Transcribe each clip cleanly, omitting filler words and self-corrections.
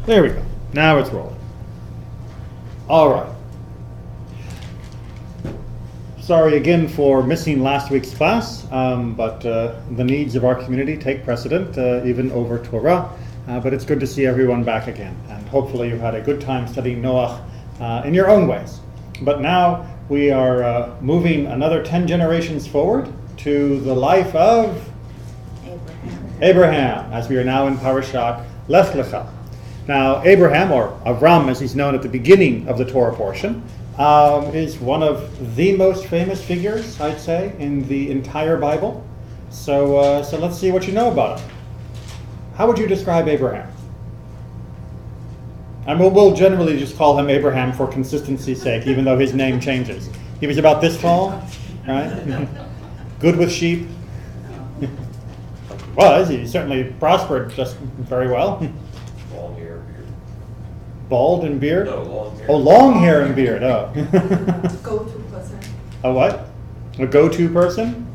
There we go. Now it's rolling. All right. Sorry again for missing last week's class, but the needs of our community take precedent, even over Torah. But it's good to see everyone back again, and hopefully you've had a good time studying Noach in your own ways. But now we are moving another 10 generations forward to the life of Abraham, as we are now in Parashat Lech Lechah. Now, Abraham, or Avram as he's known at the beginning of the Torah portion, is one of the most famous figures, I'd say, in the entire Bible. So let's see what you know about him. How would you describe Abraham? And we'll generally just call him Abraham for consistency's sake, even though his name changes. He was about this tall, right? Good with sheep. He certainly prospered just very well. Long hair and beard. Bald and beard? No, long hair. Oh, long hair and beard. Oh. Go-to person. A what? A go-to person?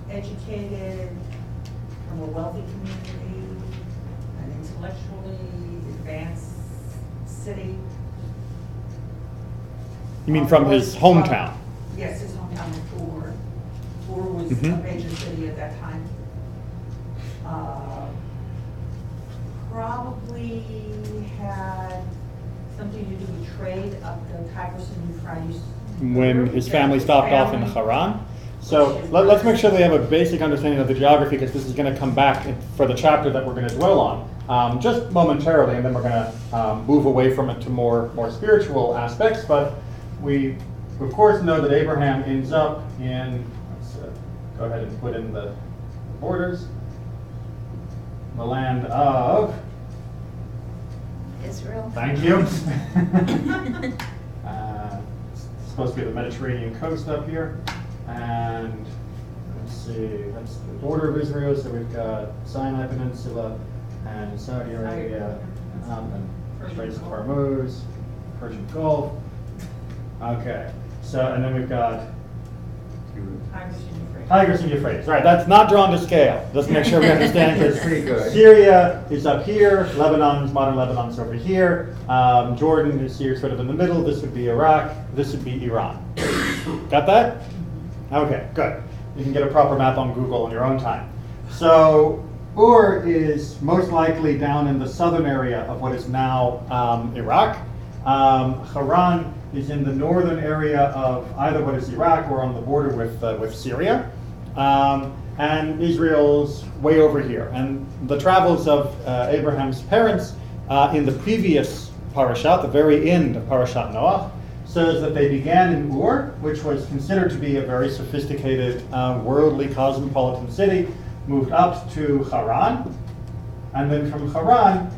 Educated, from a wealthy community, an intellectually advanced city. You mean from his hometown? Yes, his hometown was Ur. Ur was a major city at that time. Probably had something to do with trade up the Tigris and Euphrates. When his family stopped off in Haran? So let's make sure they have a basic understanding of the geography, because this is going to come back for the chapter that we're going to dwell on just momentarily, and then we're going to move away from it to more spiritual aspects. But we, of course, know that Abraham ends up in, let's go ahead and put in the borders, the land of Israel. Thank you. It's supposed to be the Mediterranean coast up here. And let's see, that's the border of Israel. So we've got Sinai Peninsula and Saudi Arabia and Straits of Hormuz, Persian Gulf. Okay, so and then we've got Tigris and Euphrates. Right, that's not drawn to scale. Just to make sure we understand, because Syria is up here, modern Lebanon's over here. Jordan is here sort of in the middle. This would be Iraq. This would be Iran. Got that? Okay, good. You can get a proper map on Google in your own time. So Ur is most likely down in the southern area of what is now Iraq. Haran is in the northern area of either what is Iraq or on the border with Syria. And Israel's way over here. And the travels of Abraham's parents in the previous parashat, the very end of Parashat Noach, says that they began in Ur, which was considered to be a very sophisticated, worldly, cosmopolitan city, moved up to Haran, and then from Haran,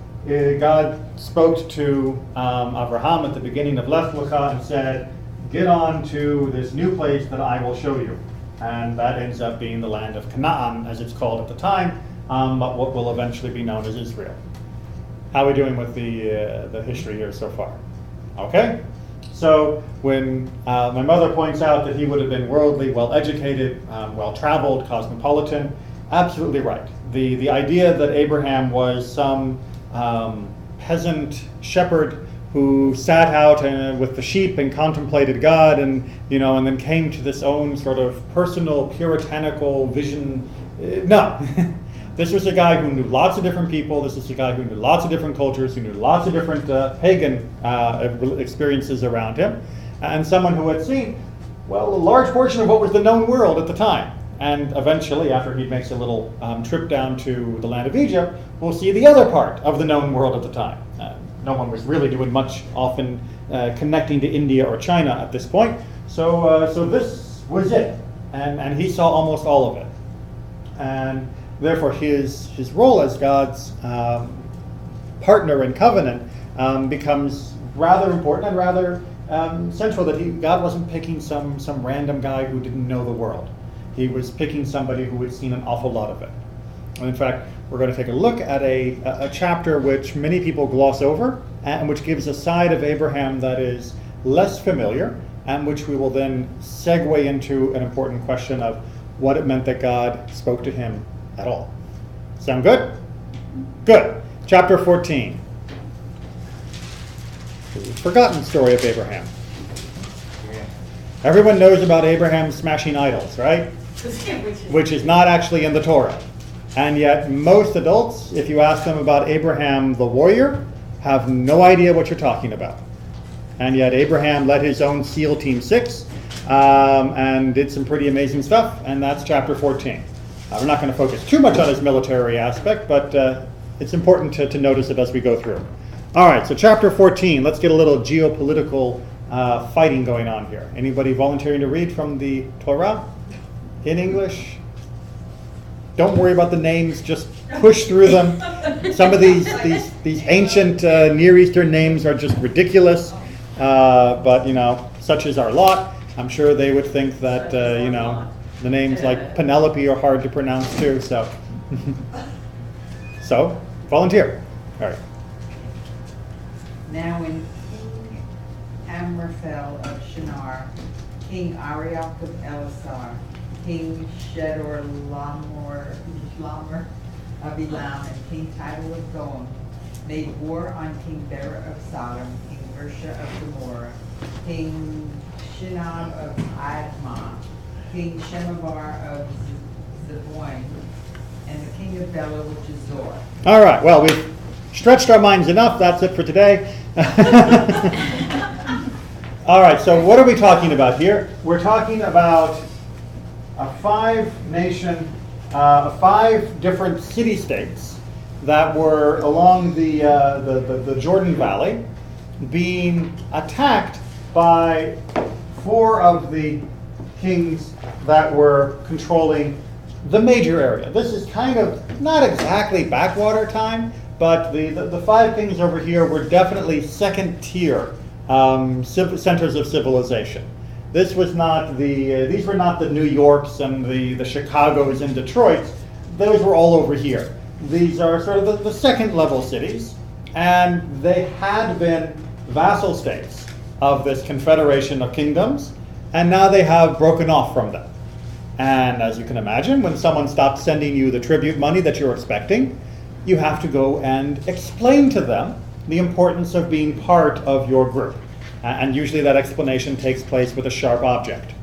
God spoke to Abraham at the beginning of Lech Lechah and said, get on to this new place that I will show you. And that ends up being the land of Canaan, as it's called at the time, but what will eventually be known as Israel. How are we doing with the history here so far? Okay? So when my mother points out that he would have been worldly, well-educated, well-traveled, cosmopolitan, absolutely right. The idea that Abraham was some peasant shepherd who sat out with the sheep and contemplated God, and then came to this own sort of personal puritanical vision. No. This was a guy who knew lots of different people. This is a guy who knew lots of different cultures, who knew lots of different pagan experiences around him, and someone who had seen, a large portion of what was the known world at the time. And eventually, after he makes a little trip down to the land of Egypt, we'll see the other part of the known world at the time. No one was really doing much, often connecting to India or China at this point. So this was it, and he saw almost all of it. And therefore, his role as God's partner in covenant becomes rather important and rather central. That God wasn't picking some random guy who didn't know the world. He was picking somebody who had seen an awful lot of it. And in fact, we're going to take a look at a chapter which many people gloss over, and which gives a side of Abraham that is less familiar, and which we will then segue into an important question of what it meant that God spoke to him at all. Sound good? Good. Chapter 14. The forgotten story of Abraham. Everyone knows about Abraham smashing idols, right? Which is not actually in the Torah. And yet most adults, if you ask them about Abraham the warrior, have no idea what you're talking about. And yet Abraham led his own SEAL Team 6 and did some pretty amazing stuff, and that's chapter 14. We're not going to focus too much on his military aspect, but it's important to notice it as we go through. All right, so chapter 14, let's get a little geopolitical fighting going on here. Anybody volunteering to read from the Torah in English? Don't worry about the names, just push through them. Some of these ancient Near Eastern names are just ridiculous, but such is our lot. I'm sure they would think that the names like Penelope are hard to pronounce too. So, volunteer. All right. Now when King Amraphel of Shinar, King Arioch of Elasar, King Chedorlaomer of Elam, and King Tidal of Goim made war on King Bera of Sodom, King Bersha of Gomorrah, King Shinab of Admah, King Shemabar of Zeboim, and the king of Bela, which is Zor. All right, well, we've stretched our minds enough. That's it for today. All right, so what are we talking about here? We're talking about a 5 different city-states that were along the Jordan Valley being attacked by 4 of the kings that were controlling the major area. This is kind of not exactly backwater time, but the 5 kings over here were definitely second-tier centers of civilization. This was not these were not the New Yorks and the Chicagos and Detroits. Those were all over here. These are sort of the second-level cities, and they had been vassal states of this confederation of kingdoms, and now they have broken off from them. And as you can imagine, when someone stops sending you the tribute money that you're expecting, you have to go and explain to them the importance of being part of your group. And usually that explanation takes place with a sharp object.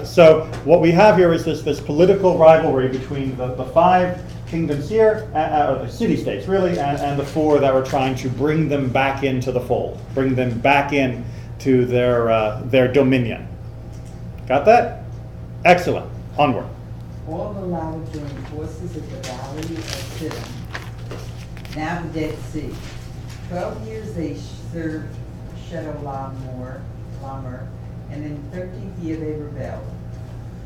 So what we have here is this political rivalry between the 5 kingdoms here, or the city-states really, and the 4 that were trying to bring them back into the fold, bring them back in to their dominion. Got that? Excellent. Onward. All the Lawa joined forces at the valley of Siddim, now the Dead Sea. 12 years they served Chedorlaomer, and in the 13th year they rebelled.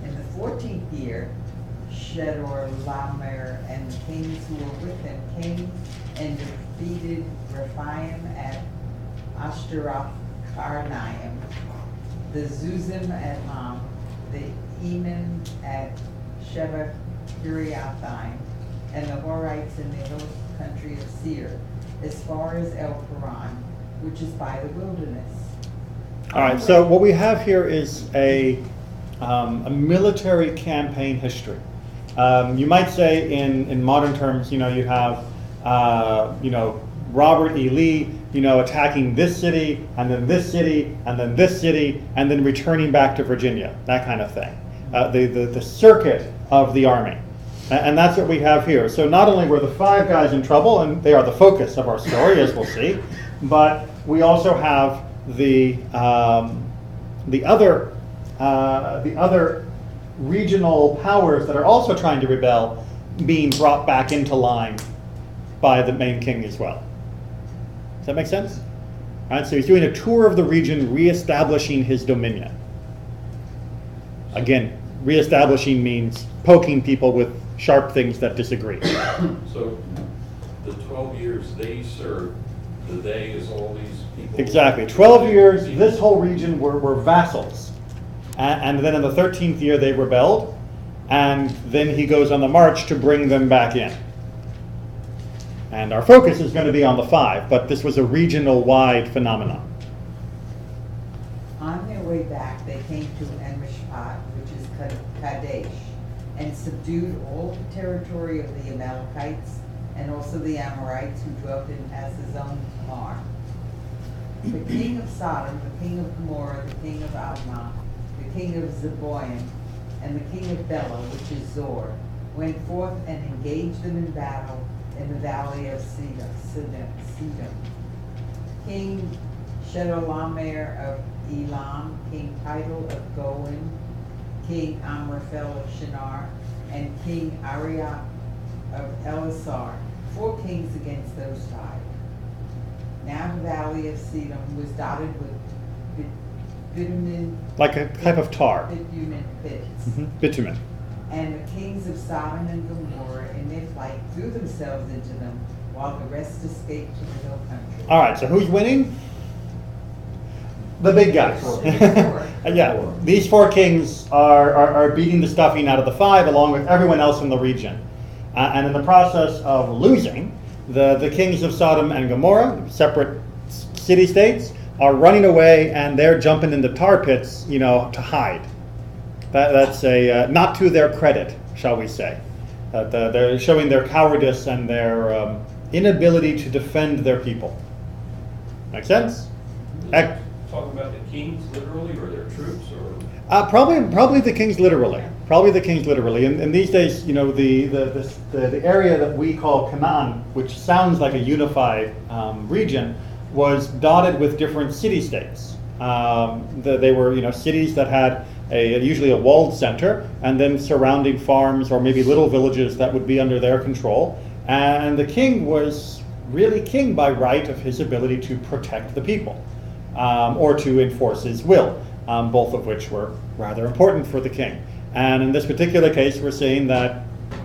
In the 14th year, Chedorlaomer and the kings who were with him came and defeated Rephaim at Ashtaroth Karnaim, the Zuzim at Ham, the Eman at Sheva Kiriathaim, and the Horites in the hill country of Seir, as far as El Paran, which is by the wilderness. All right, so what we have here is a military campaign history. You might say in modern terms, you have, Robert E. Lee, attacking this city, and then this city, and then this city, and then returning back to Virginia, that kind of thing. The circuit of the army. And that's what we have here. So not only were the 5 guys in trouble, and they are the focus of our story, as we'll see, but we also have the other regional powers that are also trying to rebel being brought back into line by the main king as well. Does that make sense? All right, so he's doing a tour of the region, reestablishing his dominion. Again, reestablishing means poking people with sharp things that disagree. So the 12 years they served, the they is all these people? Exactly. 12 years, this whole region were vassals. And then in the 13th year they rebelled, and then he goes on the march to bring them back in. And our focus is going to be on the 5, but this was a regional-wide phenomenon. On their way back, they came to En Mishpat, which is Kadesh, and subdued all the territory of the Amalekites and also the Amorites who dwelt in Hazazon Tamar. The king of Sodom, the king of Gomorrah, the king of Admah, the king of Zeboim, and the king of Bela, which is Zor, went forth and engaged them in battle in the valley of Siddim. King Chedorlaomer of Elam, King Tidal of Goim, King Amraphel of Shinar, and King Arioch of Elasar, 4 kings against those 5. Now the valley of Siddim was dotted with bitumen, Like a type of tar. bitumen pits. Bitumen. And the kings of Sodom and Gomorrah in their flight threw themselves into them, while the rest escaped to the hill country. All right, so who's winning? The big guys. Yeah, these 4 kings are beating the stuffing out of the 5 along with everyone else in the region. And in the process of losing, the kings of Sodom and Gomorrah, separate city-states, are running away and they're jumping into tar pits, to hide. That's not to their credit, shall we say. They're showing their cowardice and their inability to defend their people. Make sense? Talking about the kings literally, or their troops, or? Probably the kings literally. Probably the kings literally. And these days, the area that we call Canaan, which sounds like a unified region, was dotted with different city-states. They were, cities that had usually a walled center, and then surrounding farms or maybe little villages that would be under their control. And the king was really king by right of his ability to protect the people, or to enforce his will, both of which were rather important for the king. And in this particular case, we're seeing that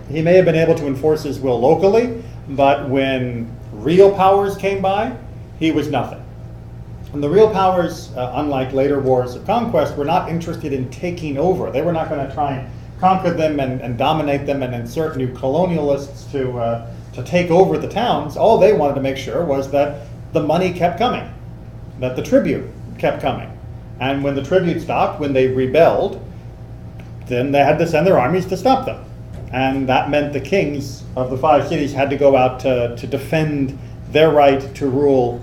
he may have been able to enforce his will locally, but when real powers came by, he was nothing. And the real powers, unlike later wars of conquest, were not interested in taking over. They were not going to try and conquer them and dominate them and insert new colonialists to take over the towns. All they wanted to make sure was that the money kept coming, that the tribute kept coming. And when the tribute stopped, when they rebelled, then they had to send their armies to stop them. And that meant the kings of the 5 cities had to go out to defend their right to rule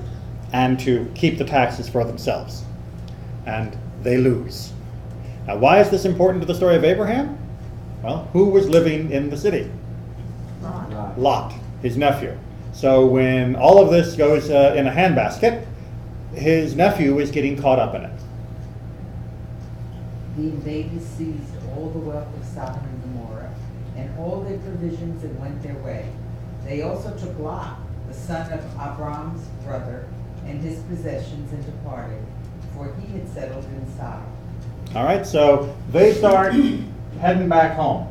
and to keep the taxes for themselves. And they lose. Now, why is this important to the story of Abraham? Well, who was living in the city? Lot, his nephew. So when all of this goes in a handbasket, his nephew is getting caught up in it. The invaders seized all the wealth of Sodom and Gomorrah and all their provisions and went their way. They also took Lot, the son of Abram's brother, and his possessions and departed, for he had settled in Sodom. All right, so they start heading back home,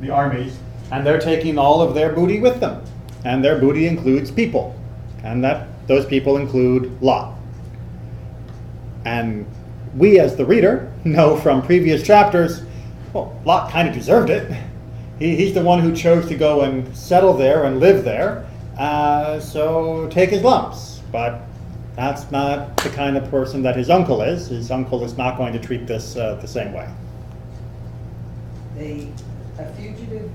the armies, and they're taking all of their booty with them. And their booty includes people, and those people include Lot. And we, as the reader, know from previous chapters, well, Lot kind of deserved it. He's the one who chose to go and settle there and live there, so take his lumps. But that's not the kind of person that his uncle is. His uncle is not going to treat this the same way. A fugitive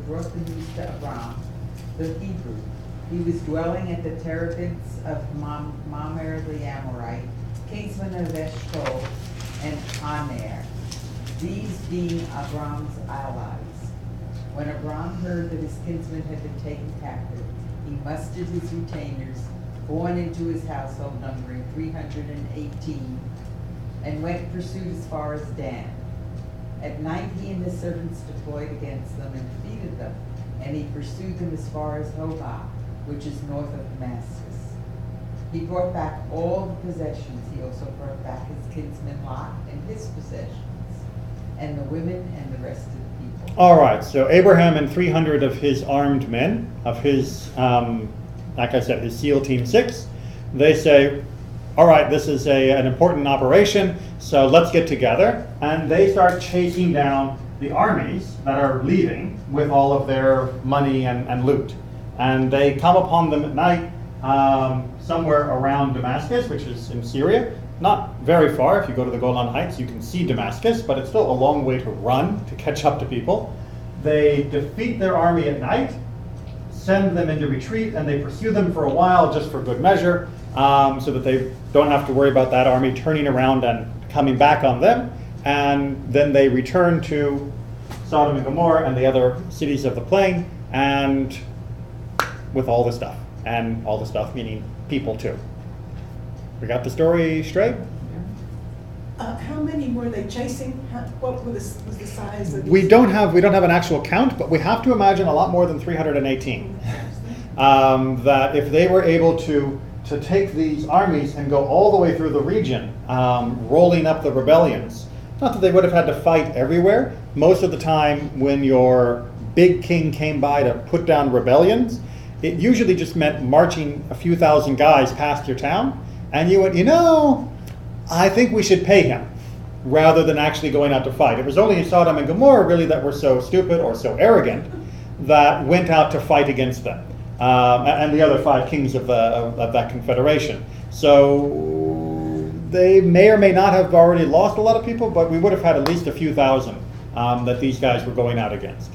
brought the news to Abram, the Hebrew. He was dwelling at the terebinths of Mamre the Amorite, kinsman of Eshcol and Aner, these being Abram's allies. When Abram heard that his kinsman had been taken captive, he mustered his retainers, born into his household numbering 318, and went pursued as far as Dan. At night he and his servants deployed against them and defeated them, and he pursued them as far as Hobah, which is north of Damascus. He brought back all the possessions. He also brought back his kinsman Lot and his possessions, and the women and the rest of the people. All right, so Abraham and 300 of his armed men, of his, like I said, his SEAL Team 6, they say, all right, this is an important operation, so let's get together. And they start chasing down the armies that are leaving with all of their money and loot. And they come upon them at night somewhere around Damascus, which is in Syria, not very far. If you go to the Golan Heights, you can see Damascus, but it's still a long way to run to catch up to people. They defeat their army at night, send them into retreat, and they pursue them for a while just for good measure, so that they don't have to worry about that army turning around and coming back on them. And then they return to Sodom and Gomorrah and the other cities of the plain, and with all the stuff. And all the stuff meaning people too. We got the story straight? How many were they chasing? What was the size of We don't have an actual count, but we have to imagine a lot more than 318. That if they were able to take these armies and go all the way through the region, rolling up the rebellions, not that they would have had to fight everywhere. Most of the time when your big king came by to put down rebellions, it usually just meant marching a few thousand guys past your town, and you went, I think we should pay him, rather than actually going out to fight. It was only Sodom and Gomorrah really that were so stupid or so arrogant that went out to fight against them, and the other 5 kings of that confederation. So they may or may not have already lost a lot of people, but we would have had at least a few thousand that these guys were going out against.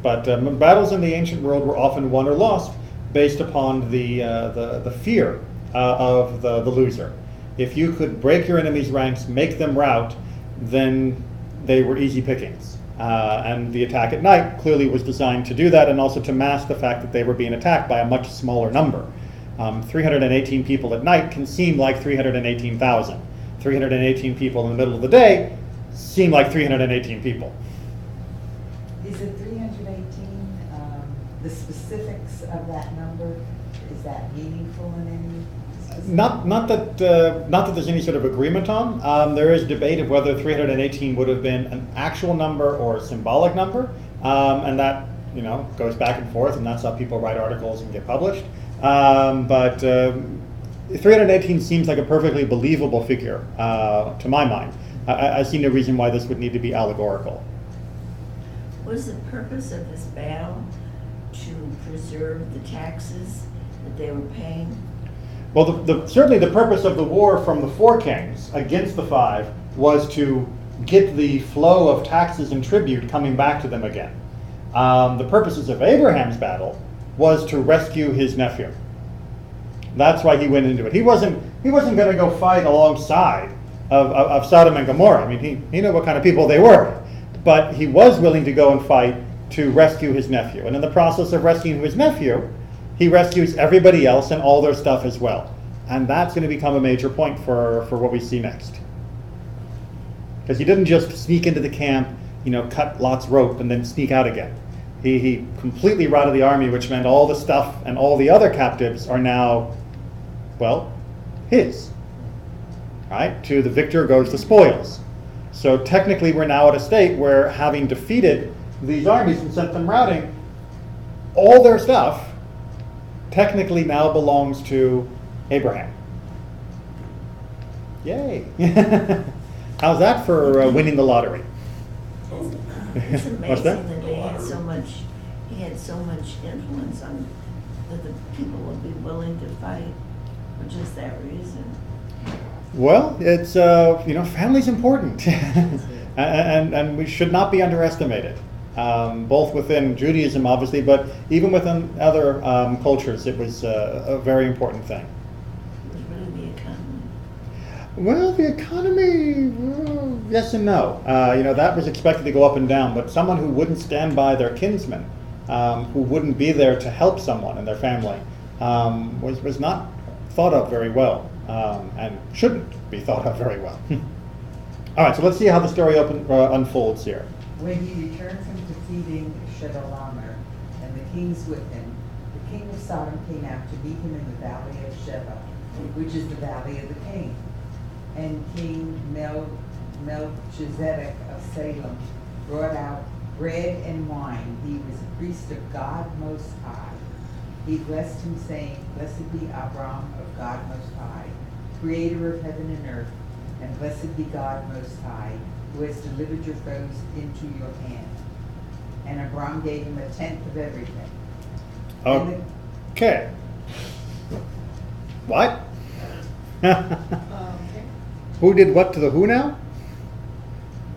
But battles in the ancient world were often won or lost based upon the fear of the loser. If you could break your enemy's ranks, make them rout, then they were easy pickings. And the attack at night clearly was designed to do that, and also to mask the fact that they were being attacked by a much smaller number. 318 people at night can seem like 318,000. 318 people in the middle of the day seem like 318 people. Is it 318, the specifics of that number, is that meaningful in any specific? Not that there's any sort of agreement on. There is debate of whether 318 would have been an actual number or a symbolic number, and that goes back and forth, and that's how people write articles and get published. But 318 seems like a perfectly believable figure to my mind. I see no reason why this would need to be allegorical. Was the purpose of this battle to preserve the taxes that they were paying? Well, certainly the purpose of the war from the 4 kings against the 5 was to get the flow of taxes and tribute coming back to them again. The purposes of Abraham's battle was to rescue his nephew. That's why he went into it. He wasn't going to go fight alongside of Sodom and Gomorrah. I mean, he knew what kind of people they were. But he was willing to go and fight to rescue his nephew. And in the process of rescuing his nephew, he rescues everybody else and all their stuff as well. And that's going to become a major point for what we see next. Because he didn't just sneak into the camp, cut Lot's rope and then sneak out again. He completely routed the army, which meant all the stuff and all the other captives are now, his. Right? To the victor goes the spoils. So technically we're now at a state where, having defeated these armies and sent them routing, all their stuff technically now belongs to Abraham. Yay! How's that for winning the lottery? It's amazing What's that? that they had so much. He had so much influence on that the people would be willing to fight for just that reason. Well, it's family's important, and we should not be underestimated. Both within Judaism, obviously, but even within other cultures, it was a very important thing. It was really the economy. Well, the economy, yes and no. That was expected to go up and down, but someone who wouldn't stand by their kinsmen, who wouldn't be there to help someone in their family, was not thought of very well. And shouldn't be thought of very well. All right, so let's see how the story unfolds here. When he returned from defeating Chedorlaomer and the kings with him, the king of Sodom came out to meet him in the valley of Sheba, which is the valley of the king. And King Melchizedek of Salem brought out bread and wine. He was a priest of God Most High. He blessed him, saying, "Blessed be Abram of God Most High, creator of heaven and earth, and blessed be God Most High, who has delivered your foes into your hand." And Abram gave him a tenth of everything. Okay. What? Who did what to the who now?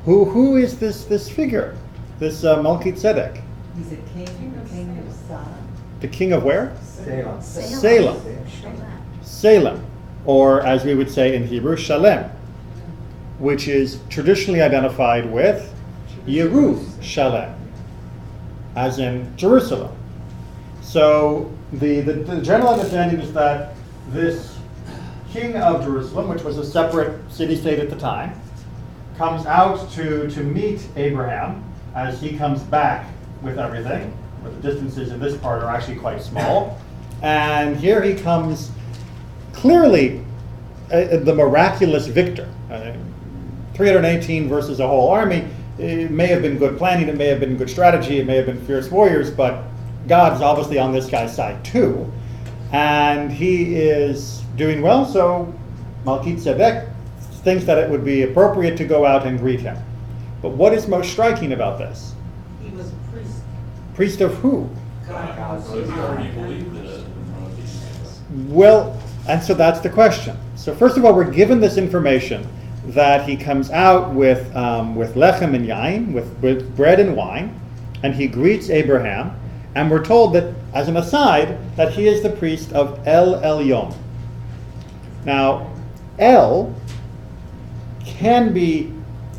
Who is this figure? This Melchizedek? He's a king of Sodom. The king of where? Salem. Salem. Salem, or as we would say in Hebrew, Shalem, which is traditionally identified with Yerushalem, as in Jerusalem. So the general understanding is that this king of Jerusalem, which was a separate city-state at the time, comes out to meet Abraham as he comes back with everything. But the distances in this part are actually quite small. And here he comes clearly the miraculous victor. 318 versus a whole army. It may have been good planning, it may have been good strategy, it may have been fierce warriors, but God's obviously on this guy's side too. And he is doing well, so Melchizedek thinks that it would be appropriate to go out and greet him. But what is most striking about this? He was a priest. Priest of who? God. So he already believed in it. Well, and so that's the question. So first of all, we're given this information that he comes out with lechem and yain, with bread and wine, and he greets Abraham, and we're told that, as an aside, that he is the priest of El Elyon. Now, El can be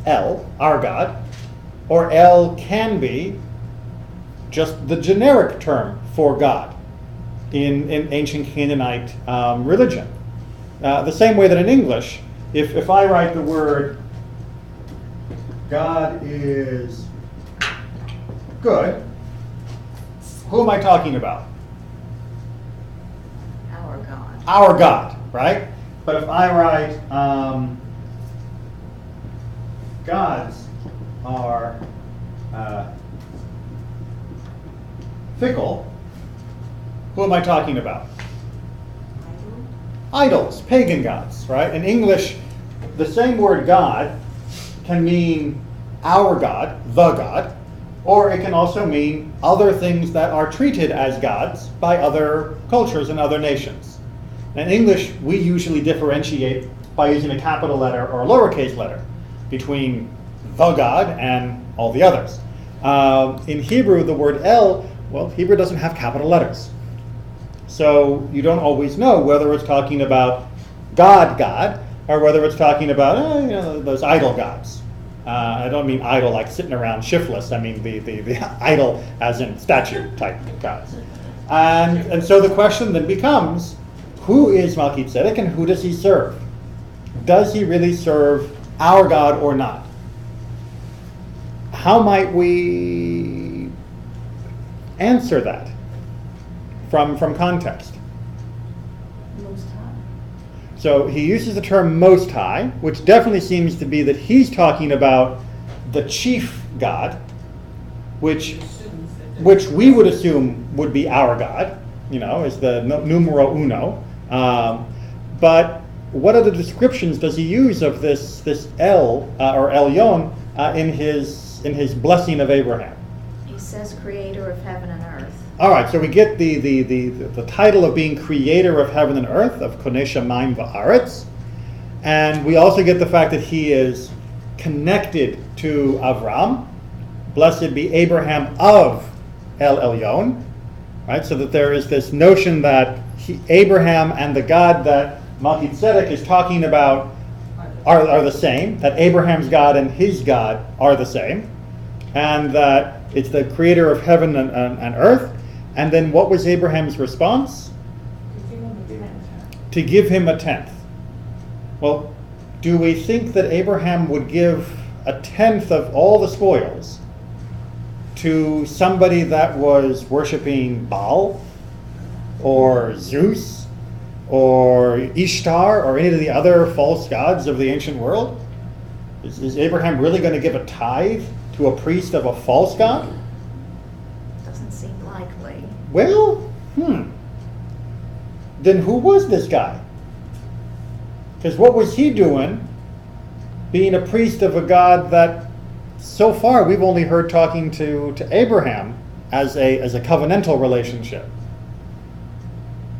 El, our God, or El can be just the generic term for God in ancient Canaanite religion. The same way that in English, if I write the word God is good, who am I talking about? Our God. Our God, right? But if I write gods are fickle, who am I talking about? Idols, pagan gods, right? In English, the same word God can mean our God, the God, or it can also mean other things that are treated as gods by other cultures and other nations. In English, we usually differentiate by using a capital letter or a lowercase letter between the God and all the others. In Hebrew, the word El, well, Hebrew doesn't have capital letters. So you don't always know whether it's talking about God, or whether it's talking about those idol gods. I don't mean idol like sitting around shiftless. I mean the idol as in statue type gods. And so the question then becomes, who is Melchizedek and who does he serve? Does he really serve our God or not? How might we answer that from context? Most High. So he uses the term Most High, which definitely seems to be that he's talking about the chief God, which we would assume would be our God, is the numero uno. But what other descriptions does he use of this El or Elyon in his blessing of Abraham? He says creator of heaven and earth. All right, so we get the title of being creator of heaven and earth, of Konei Shamayim va'aretz, and we also get the fact that he is connected to Avram. Blessed be Abraham of El Elyon, right? So that there is this notion that Abraham and the God that Melchizedek is talking about are the same, that Abraham's God and his God are the same, and that it's the creator of heaven and earth. And then what was Abraham's response? To give him a tenth. Well, do we think that Abraham would give a tenth of all the spoils to somebody that was worshiping Baal or Zeus or Ishtar or any of the other false gods of the ancient world? Is Abraham really going to give a tithe to a priest of a false god? Doesn't seem likely. Well, then who was this guy? Because what was he doing being a priest of a God that so far we've only heard talking to Abraham as a covenantal relationship?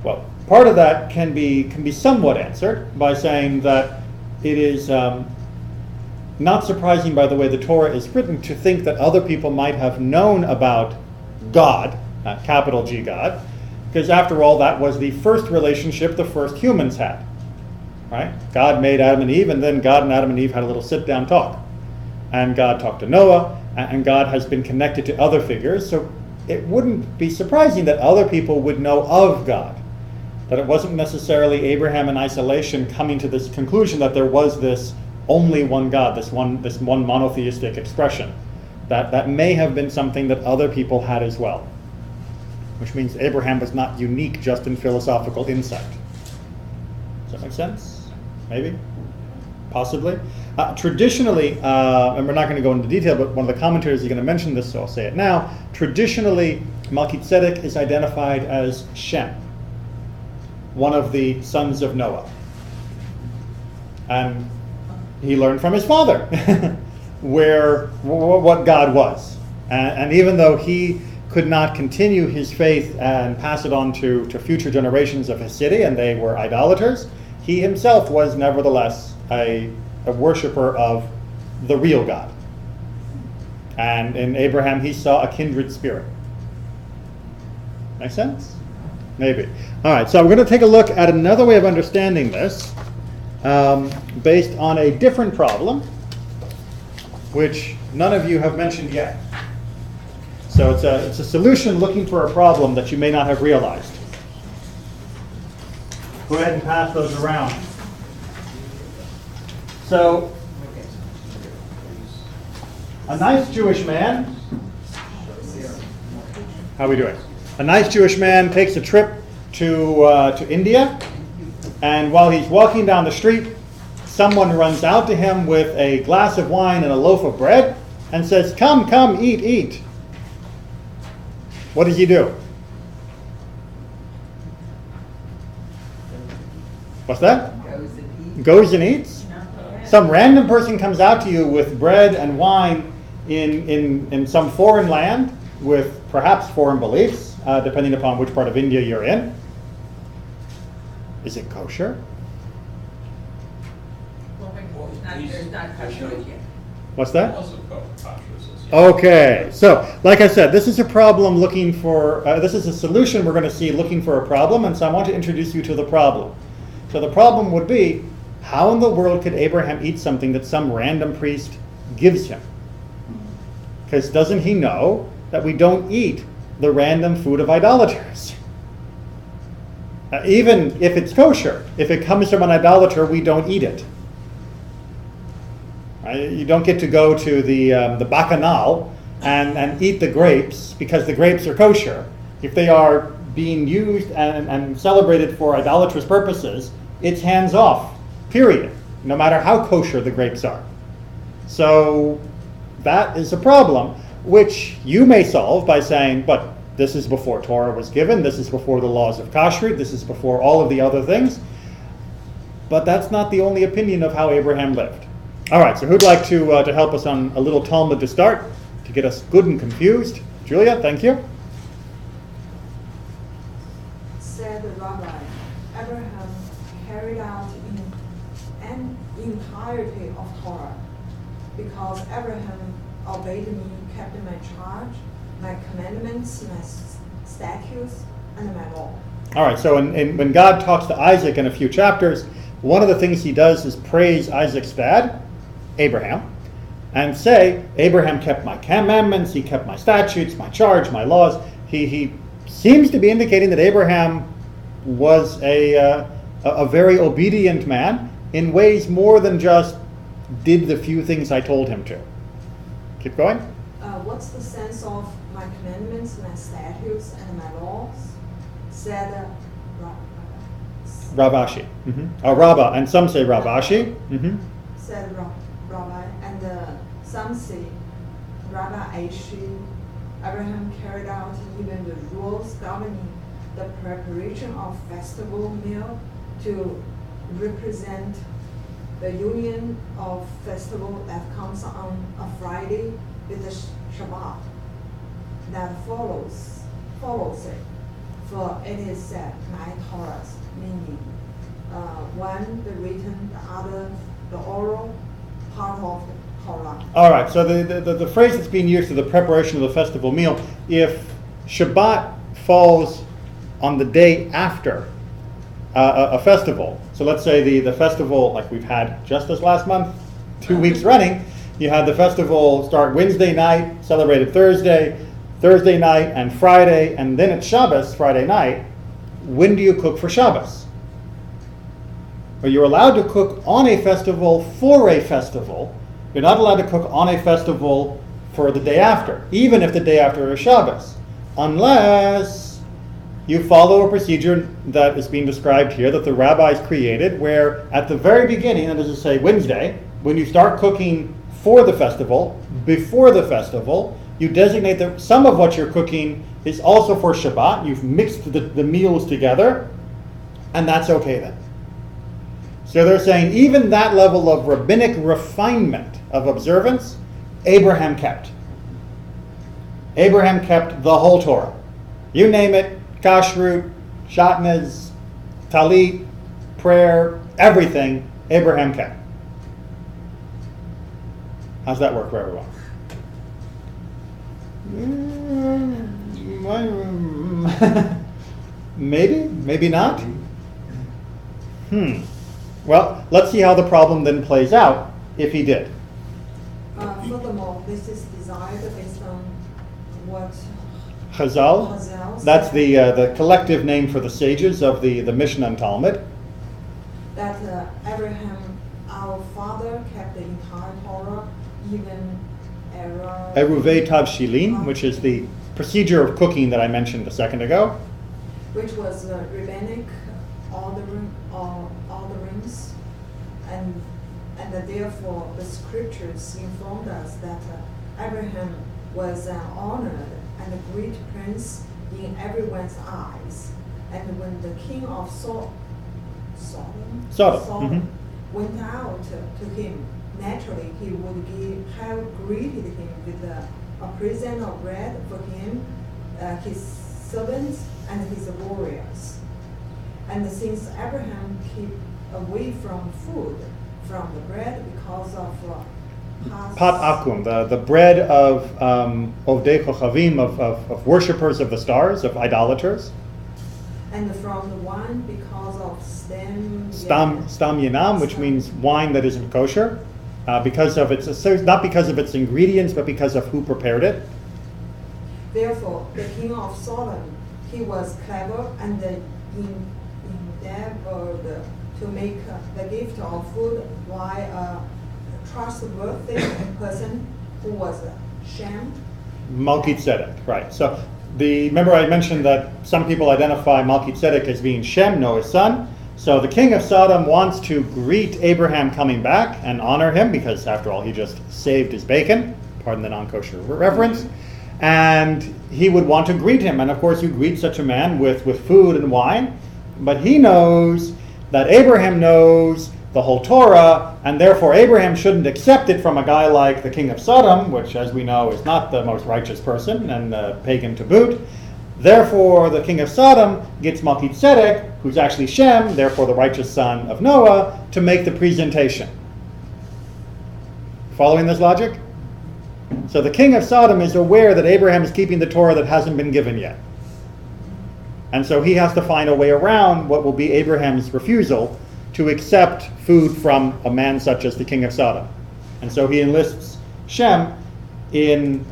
Well, part of that can be somewhat answered by saying that it is not surprising, by the way the Torah is written, to think that other people might have known about God, capital G God, because after all, that was the first relationship the first humans had. Right? God made Adam and Eve, and then God and Adam and Eve had a little sit-down talk. And God talked to Noah, and God has been connected to other figures, so it wouldn't be surprising that other people would know of God. That it wasn't necessarily Abraham in isolation coming to this conclusion that there was this only one God, this one monotheistic expression. That may have been something that other people had as well. Which means Abraham was not unique just in philosophical insight. Does that make sense? Maybe? Possibly? Traditionally, and we're not going to go into detail, but one of the commentators is going to mention this, so I'll say it now. Traditionally, Melchizedek is identified as Shem, one of the sons of Noah. And he learned from his father what God was. And even though he could not continue his faith and pass it on to future generations of his city, and they were idolaters, he himself was nevertheless a worshiper of the real God. And in Abraham, he saw a kindred spirit. Make sense? Maybe. All right, so we're going to take a look at another way of understanding this based on a different problem, which none of you have mentioned yet. So it's a solution looking for a problem that you may not have realized. Go ahead and pass those around. So, a nice Jewish man, how are we doing? A nice Jewish man takes a trip to India, and while he's walking down the street, someone runs out to him with a glass of wine and a loaf of bread and says, "Come, come, eat, eat." What does he do? What's that? Goes and eats? Some random person comes out to you with bread and wine in some foreign land with perhaps foreign beliefs, depending upon which part of India you're in. Is it kosher? What's that? Okay, so like I said, this is a problem looking for, this is a solution we're going to see looking for a problem, and so I want to introduce you to the problem. So the problem would be, how in the world could Abraham eat something that some random priest gives him? Because doesn't he know that we don't eat the random food of idolaters? Even if it's kosher, if it comes from an idolater, we don't eat it. You don't get to go to the bacchanal and eat the grapes because the grapes are kosher. If they are being used and celebrated for idolatrous purposes, it's hands off, period, no matter how kosher the grapes are. So that is a problem, which you may solve by saying, but this is before Torah was given, this is before the laws of kashrut, this is before all of the other things. But that's not the only opinion of how Abraham lived. All right, so who'd like to help us on a little Talmud to start, to get us good and confused? Julia, thank you. Said the rabbi, Abraham carried out an entirety of Torah, because Abraham obeyed me, kept my charge, my commandments, my statutes, and my law. All right, so when God talks to Isaac in a few chapters, one of the things he does is praise Isaac's dad, Abraham, and say, Abraham kept my commandments, he kept my statutes, my charge, my laws. He seems to be indicating that Abraham was a very obedient man in ways more than just did the few things I told him to. Keep going. What's the sense of my commandments, my statutes, and my laws? Said Ravashi. Rabbah, and some say Ravashi. Said Rabbi, and some say Rabbi Ashi. Abraham carried out even the rules governing the preparation of festival meal to represent the union of festival that comes on a Friday with the Shabbat that follows it. For it is said, my Torahs, meaning one the written, the other the oral part of the Torah. All right, so the phrase that's being used for the preparation of the festival meal, if Shabbat falls on the day after a festival, so let's say the festival, like we've had just this last month, 2 weeks running, you had the festival start Wednesday night, celebrated Thursday night, and Friday, and then it's Shabbos, Friday night. When do you cook for Shabbos? Well, you're allowed to cook on a festival for a festival. You're not allowed to cook on a festival for the day after, even if the day after is Shabbos, unless you follow a procedure that is being described here that the rabbis created, where at the very beginning, and does it say Wednesday, when you start cooking for the festival, before the festival, you designate that some of what you're cooking is also for Shabbat. You've mixed the meals together, and that's okay then. So they're saying even that level of rabbinic refinement of observance, Abraham kept. Abraham kept the whole Torah. You name it, kashrut, shatnez, talit, prayer, everything, Abraham kept. How's that work for everyone? Maybe, maybe not. Well, let's see how the problem then plays out if he did. Furthermore, this is desired based on what Chazal, Chazal that's said, the collective name for the sages of the Mishnah and Talmud. that Abraham, our father, kept the entire Torah, even Eruvei Tavshilin, which is the procedure of cooking that I mentioned a second ago. which was rabbinic orderings, and therefore the scriptures informed us that Abraham was an honored and a great prince in everyone's eyes. And when the king of Sodom went out to him, naturally he would have greeted him with a present of bread for him, his servants, and his warriors. And since Abraham kept away from food, from the bread, because of Pat akum, the bread of Ovdei Kochavim, of worshippers of the stars, of idolaters. and from the wine, because of stam Yinam, which means wine that isn't kosher, because of its, so not because of its ingredients, but because of who prepared it. Therefore, the king of Sodom, he was clever and endeavored to make the gift of food, while a trustworthy person who was Shem. Melchizedek, right. So remember I mentioned that some people identify Melchizedek as being Shem, Noah's son. So the king of Sodom wants to greet Abraham coming back and honor him, because after all he just saved his bacon, pardon the non-kosher reference, and he would want to greet him. And of course you greet such a man with food and wine, but he knows that Abraham knows the whole Torah, and therefore Abraham shouldn't accept it from a guy like the king of Sodom, which as we know is not the most righteous person and pagan to boot. Therefore the king of Sodom gets Melchizedek, who's actually Shem, therefore the righteous son of Noah, to make the presentation. Following this logic? So the king of Sodom is aware that Abraham is keeping the Torah that hasn't been given yet. And so he has to find a way around what will be Abraham's refusal to accept food from a man such as the king of Sodom. And so he enlists Shem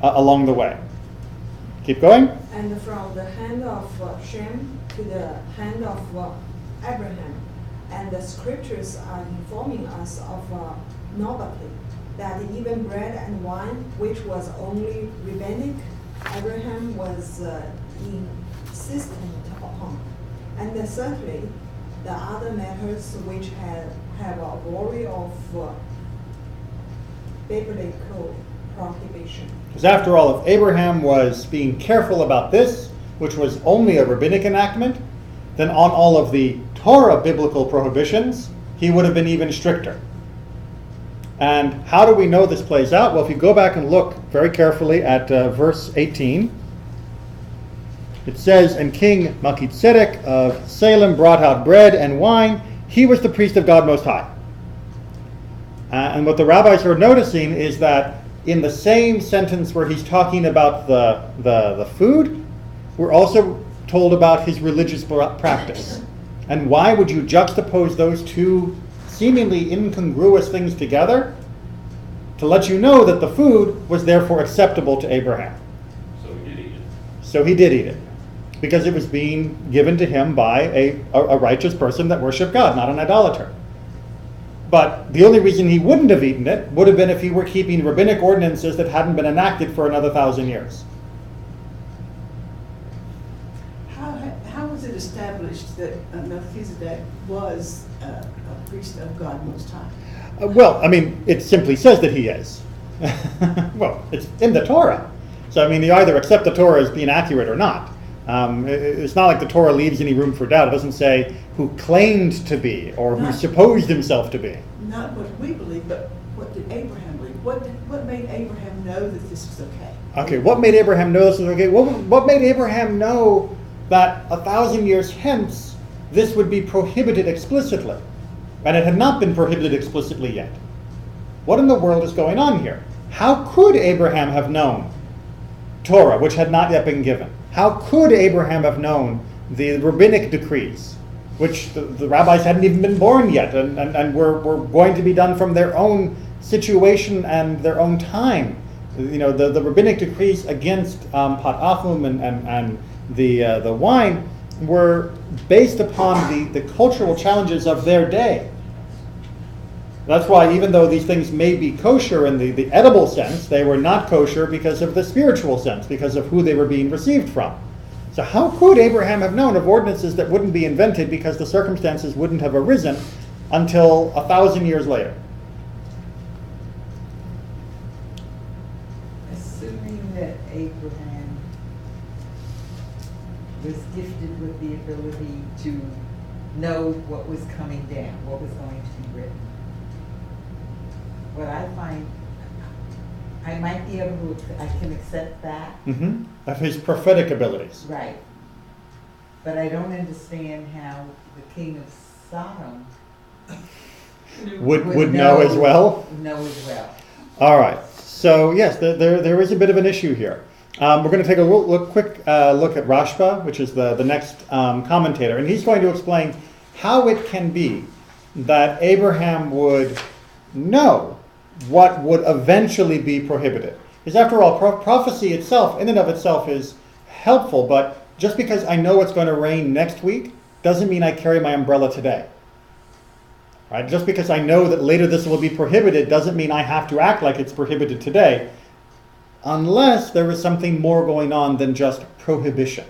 along the way. Keep going. And from the hand of Shem to the hand of Abraham. And the scriptures are informing us of novelty, that even bread and wine, which was only rabbinic, Abraham was insistent upon. And certainly the other matters which have a worry of biblical prohibition. Because after all, if Abraham was being careful about this, which was only a rabbinic enactment, then on all of the Torah biblical prohibitions, he would have been even stricter. And how do we know this plays out? Well, if you go back and look very carefully at verse 18, it says, "And King Melchizedek of Salem brought out bread and wine. He was the priest of God Most High." And what the rabbis are noticing is that in the same sentence where he's talking about the food, we're also told about his religious practice. And why would you juxtapose those two seemingly incongruous things together? To let you know that the food was therefore acceptable to Abraham. So he did eat it. So he did eat it, because it was being given to him by a righteous person that worshiped God, not an idolater. But the only reason he wouldn't have eaten it would have been if he were keeping rabbinic ordinances that hadn't been enacted for another 1,000 years. How was it established that Melchizedek was a priest of God Most High? Well, I mean, it simply says that he is. Well, it's in the Torah. So, I mean, you either accept the Torah as being accurate or not. It's not like the Torah leaves any room for doubt. It doesn't say who claimed to be or who supposed himself to be. Not what we believe, but what did Abraham believe? What made Abraham know that this was okay? Okay, what made Abraham know this was okay? What made Abraham know that 1,000 years hence this would be prohibited explicitly? And it had not been prohibited explicitly yet. What in the world is going on here? How could Abraham have known Torah, which had not yet been given? How could Abraham have known the rabbinic decrees, which the rabbis hadn't even been born yet, and were going to be done from their own situation and their own time? You know, the rabbinic decrees against patachum and the wine were based upon the cultural challenges of their day. That's why even though these things may be kosher in the edible sense, they were not kosher because of the spiritual sense, because of who they were being received from. So how could Abraham have known of ordinances that wouldn't be invented because the circumstances wouldn't have arisen until 1,000 years later? Assuming that Abraham was gifted with the ability to know what was coming down, what was going to be written. What I find, I might be able to, I can accept that. Of his prophetic abilities. Right. But I don't understand how the king of Sodom Would know as well? Know as well. All right. So yes, there is a bit of an issue here. We're going to take a quick look at Rashba, which is the next commentator, and he's going to explain how it can be that Abraham would know what would eventually be prohibited. Because after all, prophecy itself, in and of itself, is helpful, but just because I know it's going to rain next week doesn't mean I carry my umbrella today. Right? Just because I know that later this will be prohibited doesn't mean I have to act like it's prohibited today, unless there is something more going on than just prohibition.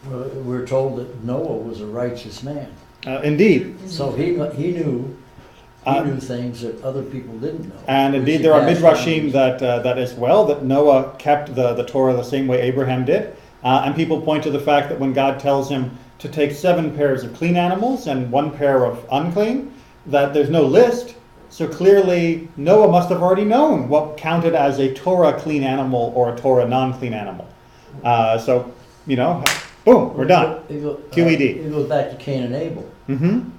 Well, we're told that Noah was a righteous man. Indeed. So he knew things that other people didn't know. And indeed, there are midrashim that as well, that Noah kept the Torah the same way Abraham did. And people point to the fact that when God tells him to take 7 pairs of clean animals and 1 pair of unclean, that there's no list. So clearly, Noah must have already known what counted as a Torah clean animal or a Torah non-clean animal. So, you know, boom, we're done. QED. It goes back to Cain and Abel. Mm-hmm.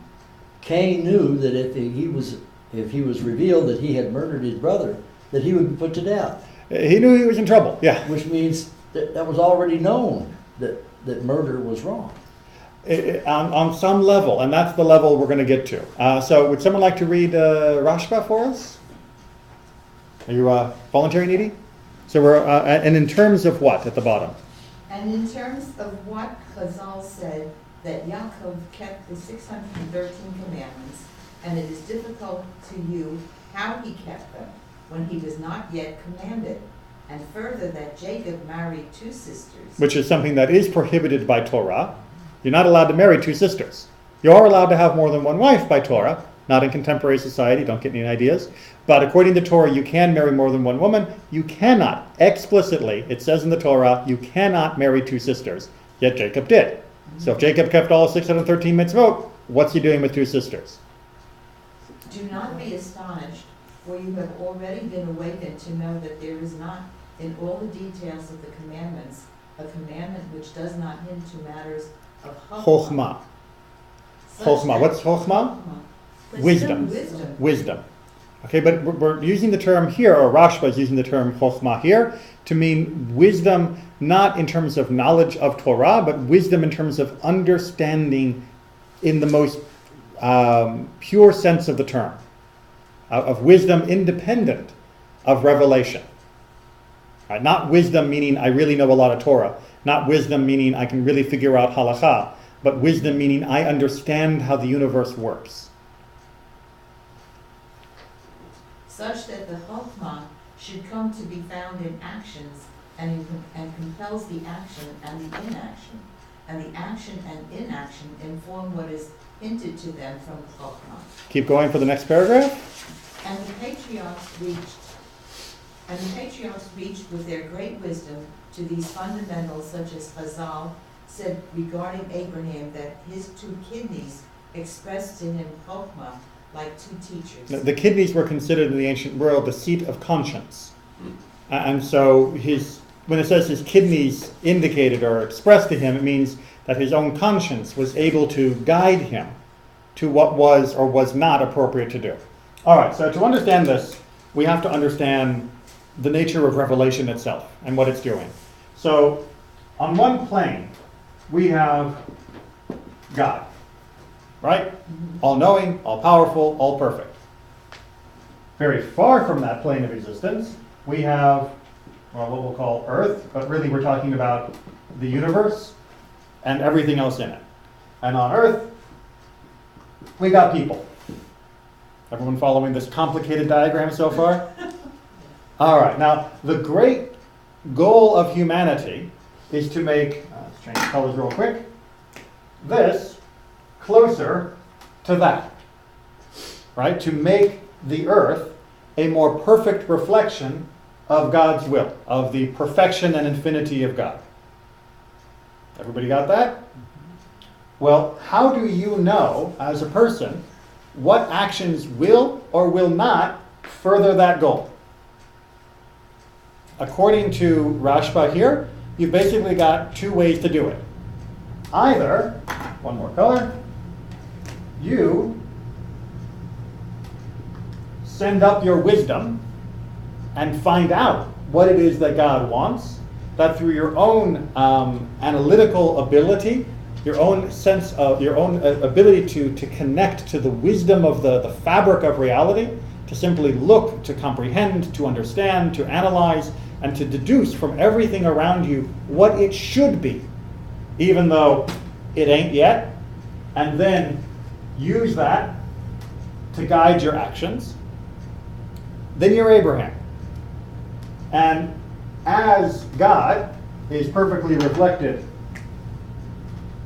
Cain knew that if he was revealed that he had murdered his brother, that he would be put to death. He knew he was in trouble, yeah. Which means that was already known, that murder was wrong. On some level, and that's the level we're going to get to. So would someone like to read Rashba for us? Are you volunteering, Edie? So we're, and in terms of what at the bottom? And in terms of what Chazal said, that Yaakov kept the 613 commandments, and it is difficult to you how he kept them when he was not yet commanded. And further, that Jacob married 2 sisters. Which is something that is prohibited by Torah. You're not allowed to marry 2 sisters. You are allowed to have more than 1 wife by Torah, not in contemporary society, don't get any ideas. But according to Torah, you can marry more than 1 woman. You cannot, explicitly, it says in the Torah, you cannot marry 2 sisters. Yet Jacob did. So if Jacob kept all 613 mitzvot, what's he doing with 2 sisters? Do not be astonished, for you have already been awakened to know that there is not, in all the details of the commandments, a commandment which does not hint to matters of Chokhmah. Chokhmah. What's chokhmah? Wisdom. Wisdom. Wisdom. Okay, but we're using the term here, or Rashba is using the term chokhmah here, to mean wisdom not in terms of knowledge of Torah, but wisdom in terms of understanding in the most pure sense of the term, of wisdom independent of revelation. Right? Not wisdom meaning I really know a lot of Torah, not wisdom meaning I can really figure out halakha, but wisdom meaning I understand how the universe works. Such that the chokhmah should come to be found in actions and compels the action and the inaction, and the action and inaction inform what is hinted to them from the chokhmah. Keep going for the next paragraph. And the patriarchs reached with their great wisdom to these fundamentals, such as Chazal said regarding Abraham that his two kidneys expressed to him chokhmah like two teachers. The kidneys were considered in the ancient world the seat of conscience. And so when it says his kidneys indicated or expressed to him, it means that his own conscience was able to guide him to what was or was not appropriate to do. All right, so to understand this, we have to understand the nature of revelation itself and what it's doing. So on one plane, we have God, right? All-knowing, all-powerful, all-perfect. Very far from that plane of existence, we have, well, what we'll call Earth, but really we're talking about the universe and everything else in it. And on Earth, we got people. Everyone following this complicated diagram so far? All right, now the great goal of humanity is to make, let's change colors real quick, this closer to that, right? To make the earth a more perfect reflection of God's will, of the perfection and infinity of God. Everybody got that? Well, how do you know, as a person, what actions will or will not further that goal? According to Rashba here, you've basically got two ways to do it. Either, one more color, you send up your wisdom and find out what it is that God wants, that through your own analytical ability, your own sense of, your own ability to connect to the wisdom of the fabric of reality, to simply look, to comprehend, to understand, to analyze, and to deduce from everything around you what it should be, even though it ain't yet, and then use that to guide your actions, then you're Abraham. And as God is perfectly reflected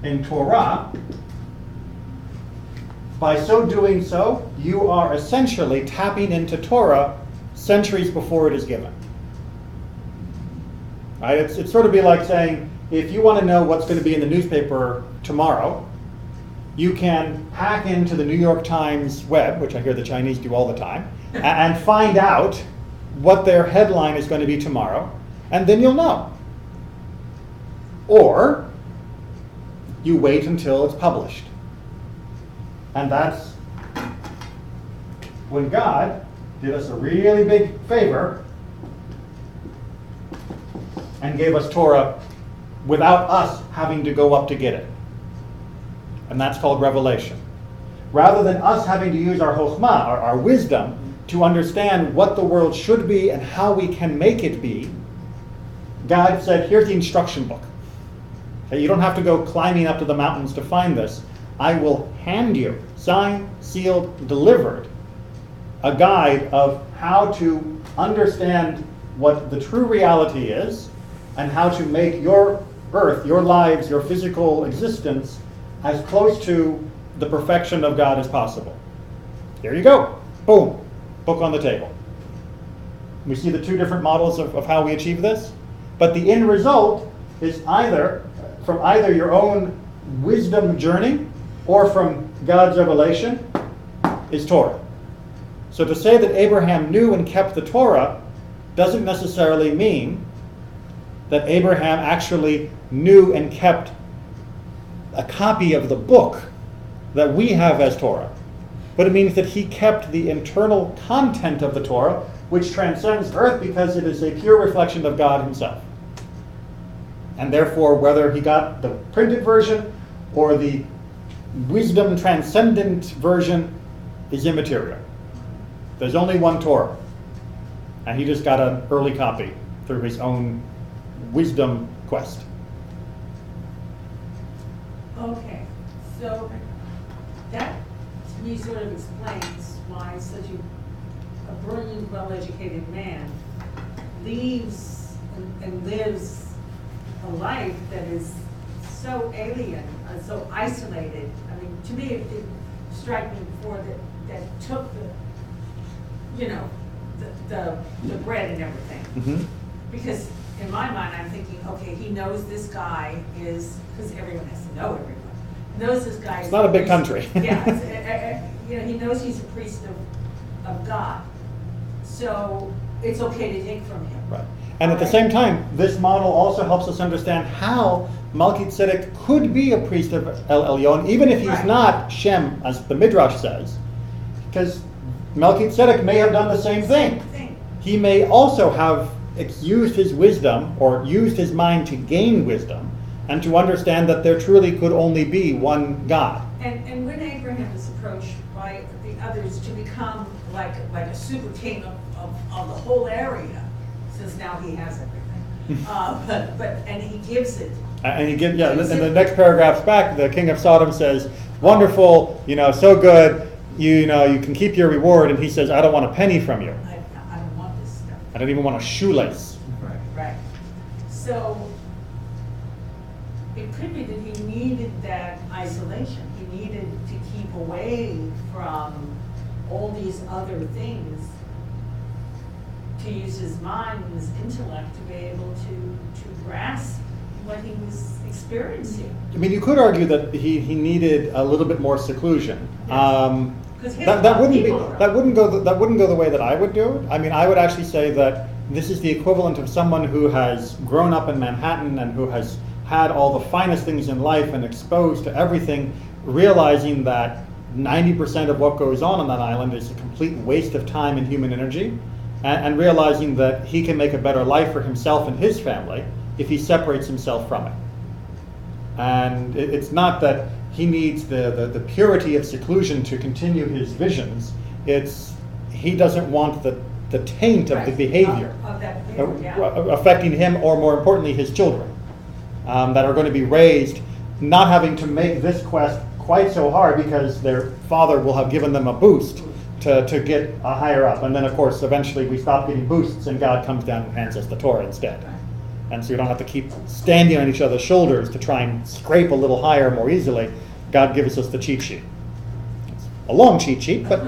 in Torah, by so doing so, you are essentially tapping into Torah centuries before it is given. Right? It's sort of be like saying, if you want to know what's going to be in the newspaper tomorrow, you can hack into the New York Times web, which I hear the Chinese do all the time, and find out what their headline is going to be tomorrow, and then you'll know. Or you wait until it's published. And that's when God did us a really big favor and gave us Torah without us having to go up to get it. And that's called revelation. Rather than us having to use our chokhmah, our wisdom, to understand what the world should be and how we can make it be, God said, here's the instruction book. Okay, you don't have to go climbing up to the mountains to find this. I will hand you, signed, sealed, delivered, a guide of how to understand what the true reality is and how to make your earth, your lives, your physical existence as close to the perfection of God as possible. There you go. Boom. Book on the table. We see the two different models of how we achieve this. But the end result is either from either your own wisdom journey or from God's revelation is Torah. So to say that Abraham knew and kept the Torah doesn't necessarily mean that Abraham actually knew and kept a copy of the book that we have as Torah. but it means that he kept the internal content of the Torah, which transcends earth because it is a pure reflection of God himself. And therefore, whether he got the printed version or the wisdom transcendent version is immaterial. There's only one Torah. And he just got an early copy through his own wisdom quest. Okay, so that to me sort of explains why such a brilliant, well-educated man leaves and lives a life that is so alien, so isolated. I mean, to me, it struck me before that took the bread and everything. Mm-hmm. Because in my mind, I'm thinking, okay, he knows this guy is, because everyone has to know everyone, knows this guy is. It's not a big priest. country. Yeah, he knows he's a priest of God. So it's okay to take from him. Right. And at the same time, this model also helps us understand how Melchizedek could be a priest of El Elyon, even if he's Right. not Shem, as the Midrash says, because Melchizedek may have done the same thing. He may also have used his wisdom or used his mind to gain wisdom and to understand that there truly could only be one God. And when Abraham is approached by the others to become like a super king of the whole area, since now he has everything, and he gives it. And he gives, in the next paragraphs back, the king of Sodom says, "Wonderful, so good, you can keep your reward." And he says, "I don't want a penny from you. I don't want this stuff. I don't even want a shoelace." Right. So it could be that he needed that isolation. He needed to keep away from all these other things, to use his mind and his intellect to be able to grasp what he was experiencing. I mean, you could argue that he needed a little bit more seclusion. Because That wouldn't go the way that I would do it. I mean, I would actually say that this is the equivalent of someone who has grown up in Manhattan and who has had all the finest things in life and exposed to everything, realizing that 90% of what goes on that island is a complete waste of time and human energy, and realizing that he can make a better life for himself and his family if he separates himself from it. And it's not that he needs the purity of seclusion to continue his visions. It's he doesn't want the taint of the behavior of that behavior, yeah. affecting him, or more importantly, his children, that are going to be raised not having to make this quest quite so hard because their father will have given them a boost to get a higher up. And then, of course, eventually we stop getting boosts and God comes down and hands us the Torah instead. And so you don't have to keep standing on each other's shoulders to try and scrape a little higher more easily. God gives us the cheat sheet. It's a long cheat sheet, but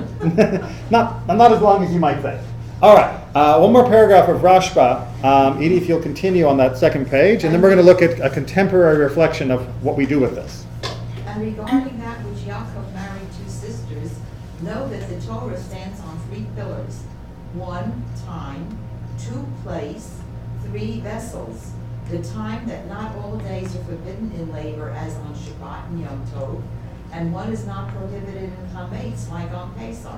not as long as you might think. All right, one more paragraph of Rashba. Edie, if you'll continue on that second page, and then we're going to look at a contemporary reflection of what we do with this. And regarding that which Yaakov married two sisters, know that the Torah stands on three pillars. 1, time. 2, place. 3, vessels. The time that not all days are forbidden in labor, as on Shabbat and Yom Tov, and one is not prohibited in Chametz, like on Pesach,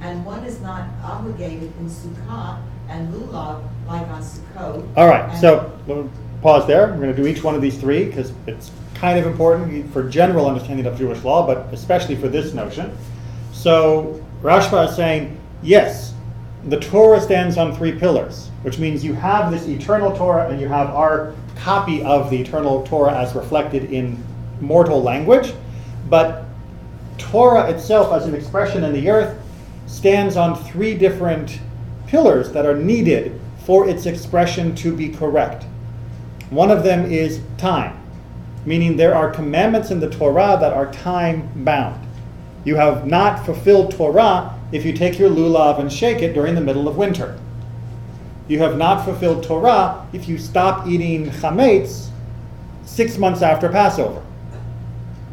and one is not obligated in Sukkot and Lulav, like on Sukkot. All right, so we'll pause there. We're going to do each one of these three because it's kind of important for general understanding of Jewish law, but especially for this notion. So Rashba is saying, yes, the Torah stands on three pillars, which means you have this eternal Torah and you have our copy of the eternal Torah as reflected in mortal language. But Torah itself as an expression in the earth stands on three different pillars that are needed for its expression to be correct. One of them is time, meaning there are commandments in the Torah that are time-bound. You have not fulfilled Torah if you take your lulav and shake it during the middle of winter. You have not fulfilled Torah if you stop eating chametz 6 months after Passover.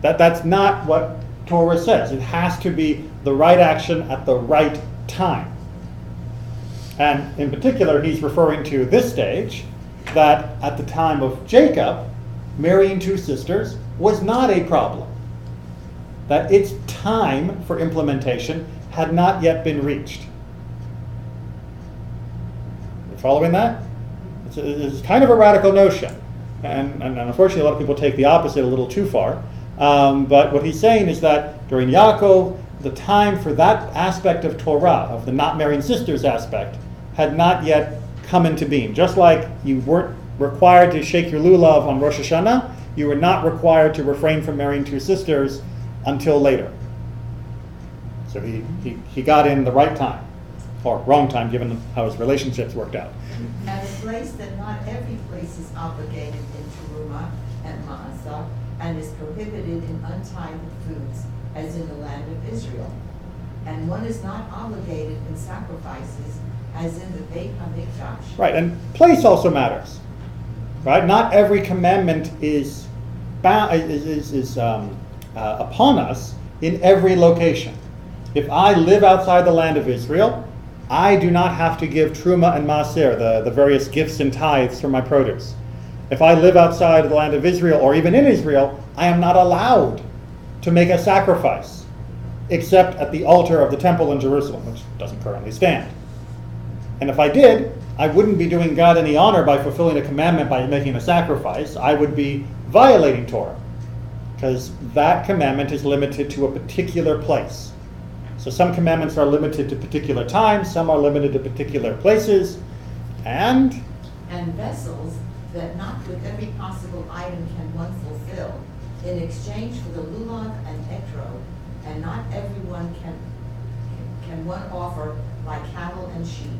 That's not what Torah says. It has to be the right action at the right time. And in particular, he's referring to this stage, that at the time of Jacob, marrying two sisters was not a problem. that its time for implementation had not yet been reached. You following that? It's kind of a radical notion. And unfortunately, a lot of people take the opposite a little too far. But what he's saying is that during Yaakov, the time for that aspect of Torah, of the not marrying sisters aspect, had not yet come into being. Just like you weren't required to shake your lulav on Rosh Hashanah, you were not required to refrain from marrying two sisters until later. So he got in the right time, or wrong time, given how his relationships worked out. And a place that not every place is obligated in Terumah and Ma'asah, and is prohibited in untied foods, as in the land of Israel. And one is not obligated in sacrifices, as in the Beit HaMikdash. Right, and place also matters. Right, not every commandment is upon us in every location. If I live outside the land of Israel, I do not have to give truma and maaser, the various gifts and tithes from my produce. If I live outside of the land of Israel, or even in Israel, I am not allowed to make a sacrifice, except at the altar of the temple in Jerusalem, which doesn't currently stand. And if I did, I wouldn't be doing God any honor by fulfilling a commandment by making a sacrifice. I would be violating Torah, because that commandment is limited to a particular place. So some commandments are limited to particular times, some are limited to particular places, and vessels that not with every possible item can one fulfill, in exchange for the lulav and etrog, and not everyone can one offer like cattle and sheep,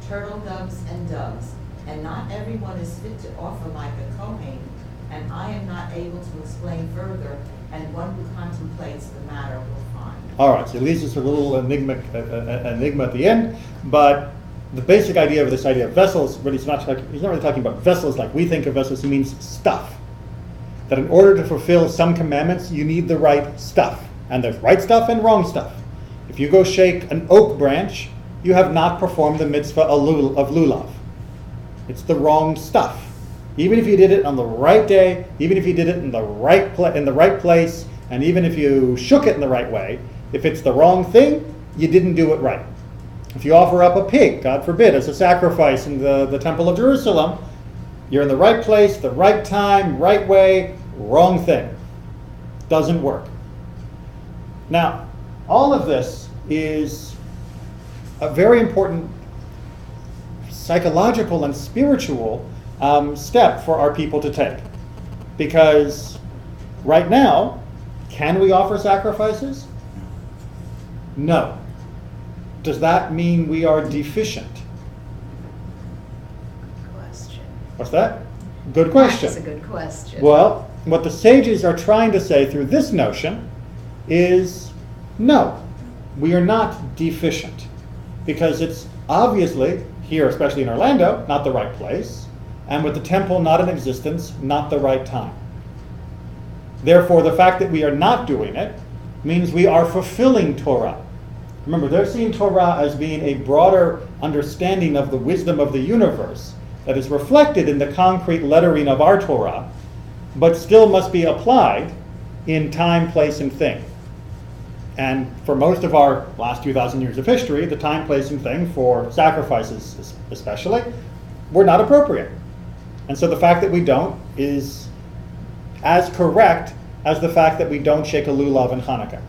turtle doves and doves, and not everyone is fit to offer like a Kohen, and I am not able to explain further, and one who contemplates the matter will find. all right, so it leaves us a little enigma at the end, but the basic idea of this idea of vessels, really he's not really talking about vessels like we think of vessels. He means stuff. That in order to fulfill some commandments, you need the right stuff. And there's right stuff and wrong stuff. If you go shake an oak branch, you have not performed the mitzvah of lulav. It's the wrong stuff. Even if you did it on the right day, even if you did it in the right place, and even if you shook it in the right way, if it's the wrong thing, you didn't do it right. If you offer up a pig, God forbid, as a sacrifice in the Temple of Jerusalem, you're in the right place, the right time, right way, wrong thing. Doesn't work. Now, all of this is a very important psychological and spiritual step for our people to take. Because right now, can we offer sacrifices? No. Does that mean we are deficient? Question. What's that? Good question. That's a good question. Well, what the sages are trying to say through this notion is no, we are not deficient. Because it's obviously, here, especially in Orlando, not the right place, and with the temple not in existence, not the right time. Therefore, the fact that we are not doing it means we are fulfilling Torah. Remember, they're seeing Torah as being a broader understanding of the wisdom of the universe that is reflected in the concrete lettering of our Torah, but still must be applied in time, place, and thing. And for most of our last 2,000 years of history, the time, place, and thing, for sacrifices especially, were not appropriate. And so the fact that we don't is as correct as the fact that we don't shake a lulav in Hanukkah.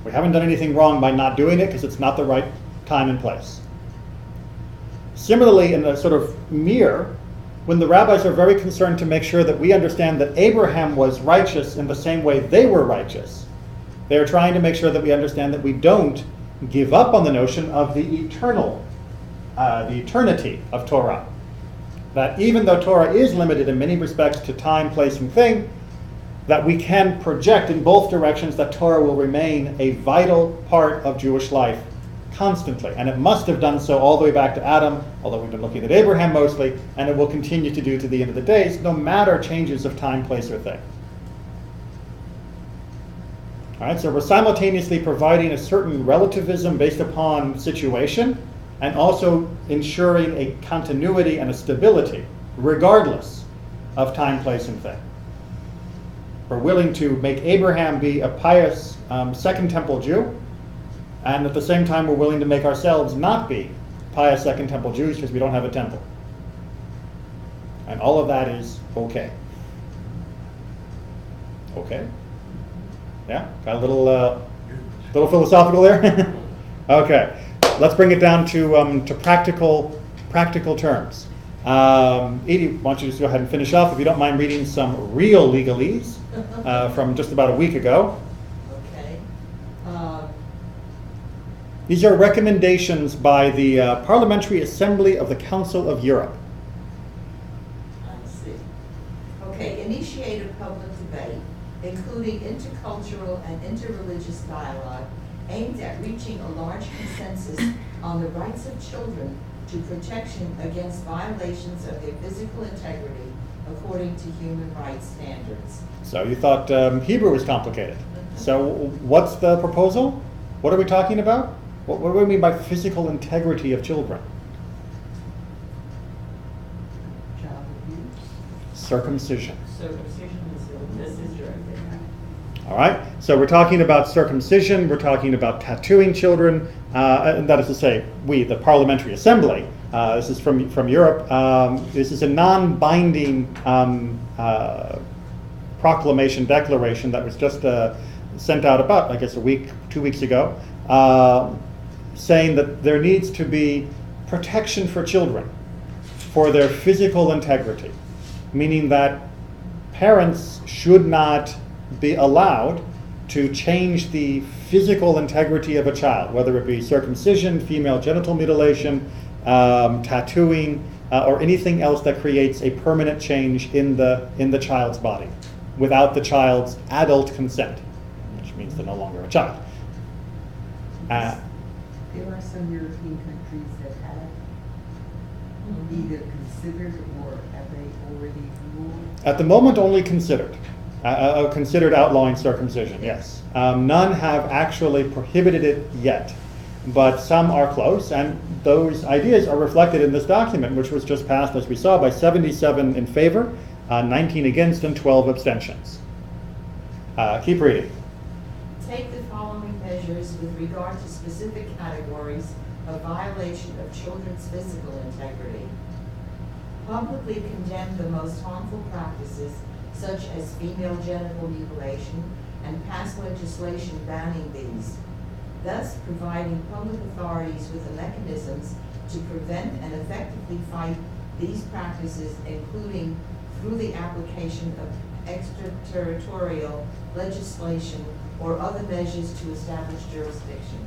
We haven't done anything wrong by not doing it because it's not the right time and place. Similarly, in a sort of mirror, when the rabbis are very concerned to make sure that we understand that Abraham was righteous in the same way they were righteous, they are trying to make sure that we understand that we don't give up on the notion of the eternity of Torah. That even though Torah is limited in many respects to time, place, and thing, that we can project in both directions that Torah will remain a vital part of Jewish life constantly. And it must have done so all the way back to Adam, although we've been looking at Abraham mostly, and it will continue to do to the end of the days, no matter changes of time, place, or thing. All right, so we're simultaneously providing a certain relativism based upon situation, and also ensuring a continuity and a stability, regardless of time, place, and thing. We're willing to make Abraham be a pious Second Temple Jew, and at the same time we're willing to make ourselves not be pious Second Temple Jews because we don't have a temple. And all of that is okay. Okay? Yeah? Got a little philosophical there? Okay. Let's bring it down to practical terms. Edie, why don't you just go ahead and finish off, if you don't mind reading some real legalese from just about a week ago. Okay. These are recommendations by the Parliamentary Assembly of the Council of Europe. I see. Okay, initiate a public debate, including intercultural and interreligious dialogue, aimed at reaching a large consensus on the rights of children to protection against violations of their physical integrity according to human rights standards. So you thought Hebrew was complicated. So what's the proposal? What are we talking about? What do we mean by physical integrity of children? Child abuse. Circumcision. Circumcision is right there. All right, so we're talking about circumcision, we're talking about tattooing children, and that is to say, we, the Parliamentary Assembly, this is from Europe, this is a non-binding proclamation, declaration that was just sent out about, I guess, 2 weeks ago, saying that there needs to be protection for children for their physical integrity, meaning that parents should not be allowed to change the physical integrity of a child, whether it be circumcision, female genital mutilation, tattooing, or anything else that creates a permanent change in the child's body without the child's adult consent, which means they're no longer a child. There are some European countries that have either considered or have they already ruled? At the moment, only considered. Considered outlawing circumcision, yes. None have actually prohibited it yet, but some are close, and those ideas are reflected in this document, which was just passed, as we saw, by 77 in favor, 19 against, and 12 abstentions. Keep reading. Take the following measures with regard to specific categories of violation of children's physical integrity. Publicly condemn the most harmful practices such as female genital mutilation, and pass legislation banning these, thus providing public authorities with the mechanisms to prevent and effectively fight these practices, including through the application of extraterritorial legislation or other measures to establish jurisdiction.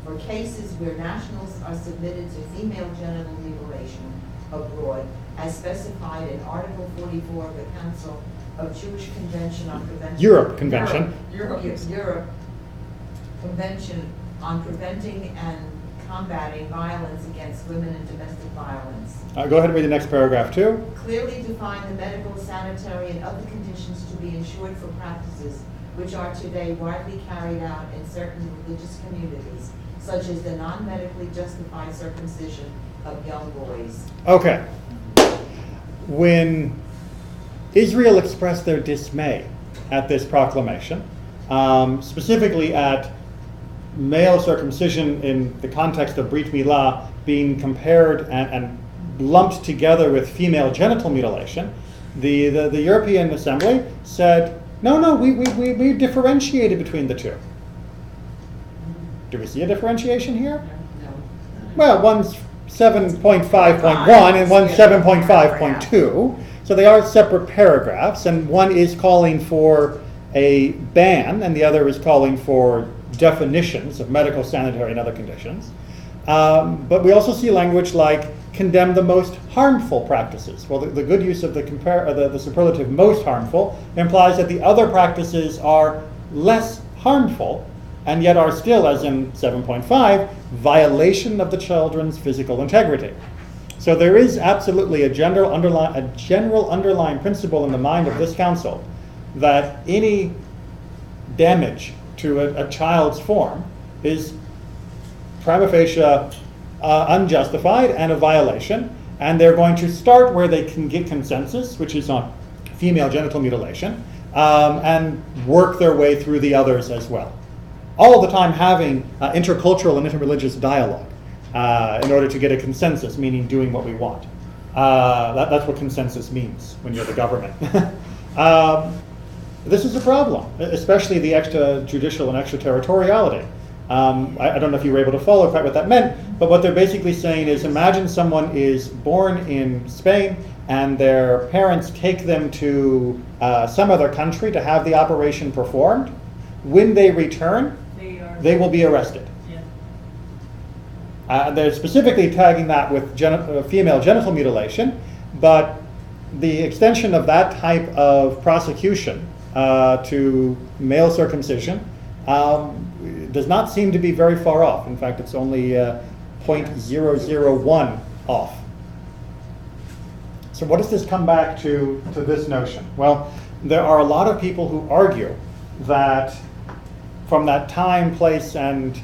For cases where nationals are submitted to female genital mutilation abroad, as specified in Article 44 of the Council of Jewish Convention on Prevention. Europe Convention. Europe Convention on Preventing and Combating Violence Against Women and Domestic Violence. Go ahead and read the next paragraph too. Clearly define the medical, sanitary, and other conditions to be ensured for practices which are today widely carried out in certain religious communities, such as the non-medically justified circumcision of young boys. Okay. When Israel expressed their dismay at this proclamation, specifically at male circumcision in the context of Brit Milah being compared and lumped together with female genital mutilation, the European Assembly said, no, we differentiated between the two. Do we see a differentiation here? No. Well, one's 7.5.1 and one's 7.5.2. So they are separate paragraphs, and one is calling for a ban and the other is calling for definitions of medical, sanitary, and other conditions. But we also see language like condemn the most harmful practices. Well, the good use of the superlative most harmful implies that the other practices are less harmful and yet are still, as in 7.5, violation of the children's physical integrity. So there is absolutely a general underlying principle in the mind of this council that any damage to a child's form is prima facie unjustified and a violation, and they're going to start where they can get consensus, which is on female genital mutilation, and work their way through the others as well. All the time having intercultural and interreligious dialogue in order to get a consensus, meaning doing what we want. That's what consensus means when you're the government. This is a problem, especially the extrajudicial and extraterritoriality. I don't know if you were able to follow quite what that meant, but what they're basically saying is, imagine someone is born in Spain and their parents take them to some other country to have the operation performed. When they return, they will be arrested. They're specifically tagging that with female genital mutilation, but the extension of that type of prosecution to male circumcision does not seem to be very far off. In fact, it's only 0.001 off. So what does this come back to this notion? Well, there are a lot of people who argue that from that time, place, and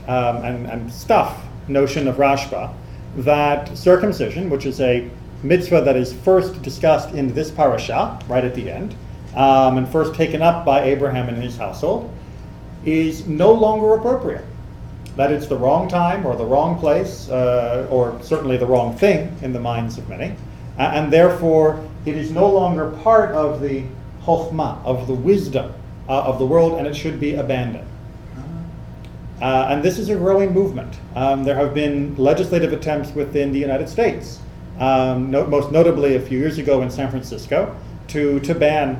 stuff notion of Rashba, that circumcision, which is a mitzvah that is first discussed in this parasha, right at the end, and first taken up by Abraham and his household, is no longer appropriate. That it's the wrong time or the wrong place, or certainly the wrong thing in the minds of many, and therefore it is no longer part of the chokhmah, of the wisdom of the world, and it should be abandoned. And this is a growing movement. There have been legislative attempts within the United States, most notably a few years ago in San Francisco, to ban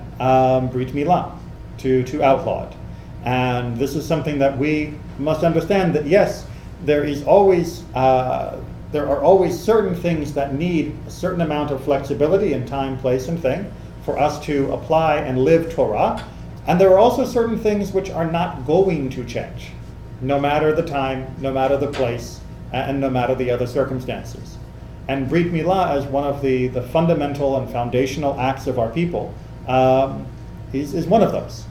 Brit Milah, to outlaw it. And this is something that we must understand, that yes, there are always certain things that need a certain amount of flexibility in time, place, and thing for us to apply and live Torah. And there are also certain things which are not going to change, no matter the time, no matter the place, and no matter the other circumstances. And Brit Milah, as one of the fundamental and foundational acts of our people, is one of those.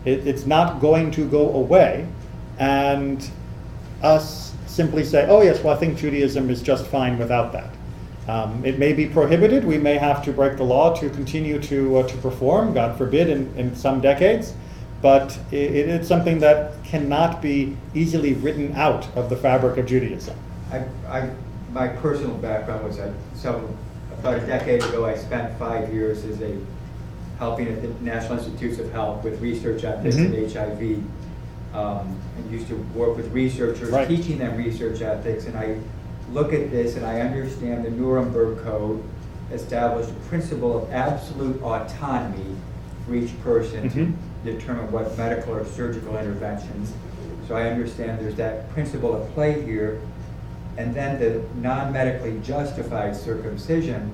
It's not going to go away, and us simply say, oh yes, well I think Judaism is just fine without that. It may be prohibited, we may have to break the law to continue to perform, God forbid, in some decades, but it's something that cannot be easily written out of the fabric of Judaism. My personal background was about a decade ago, I spent 5 years helping at the National Institutes of Health with research on this and HIV. And used to work with researchers, right, teaching them research ethics, and I look at this and I understand the Nuremberg Code established a principle of absolute autonomy for each person to determine what medical or surgical interventions. So I understand there's that principle at play here. And then the non-medically justified circumcision.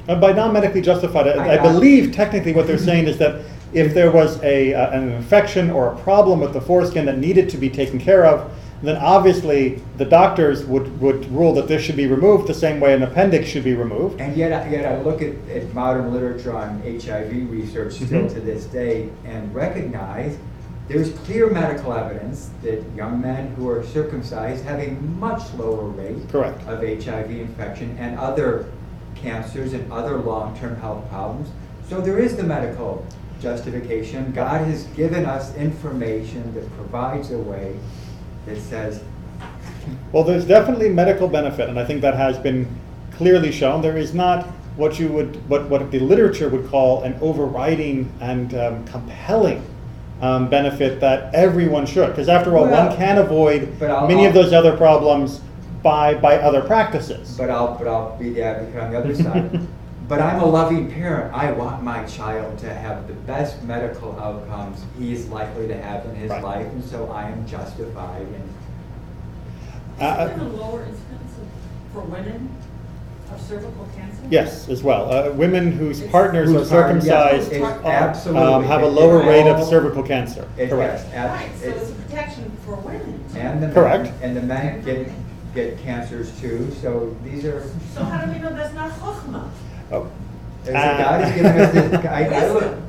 By non-medically justified, I believe technically what they're saying is that if there was an infection or a problem with the foreskin that needed to be taken care of, then obviously the doctors would rule that this should be removed the same way an appendix should be removed. And yet I look at modern literature on HIV research still to this day and recognize there's clear medical evidence that young men who are circumcised have a much lower rate of HIV infection and other cancers and other long-term health problems. So there is the medical justification. God has given us information that provides a way that says... Well, there's definitely medical benefit, and I think that has been clearly shown. There is not what the literature would call an overriding and compelling benefit that everyone should, because after all, one can avoid many of those other problems by other practices. But I'll be the advocate on the other side. But I'm a loving parent. I want my child to have the best medical outcomes he's likely to have in his life, and so I am justified. Is there a lower incidence for women of cervical cancer? Yes, as well. Women whose partners are circumcised have a lower rate of cervical cancer. Correct. Right, so it's a protection for women. And the correct. And the men get cancers too. So these are. So how do we know that's not chokhmah? Oh. God has given us the,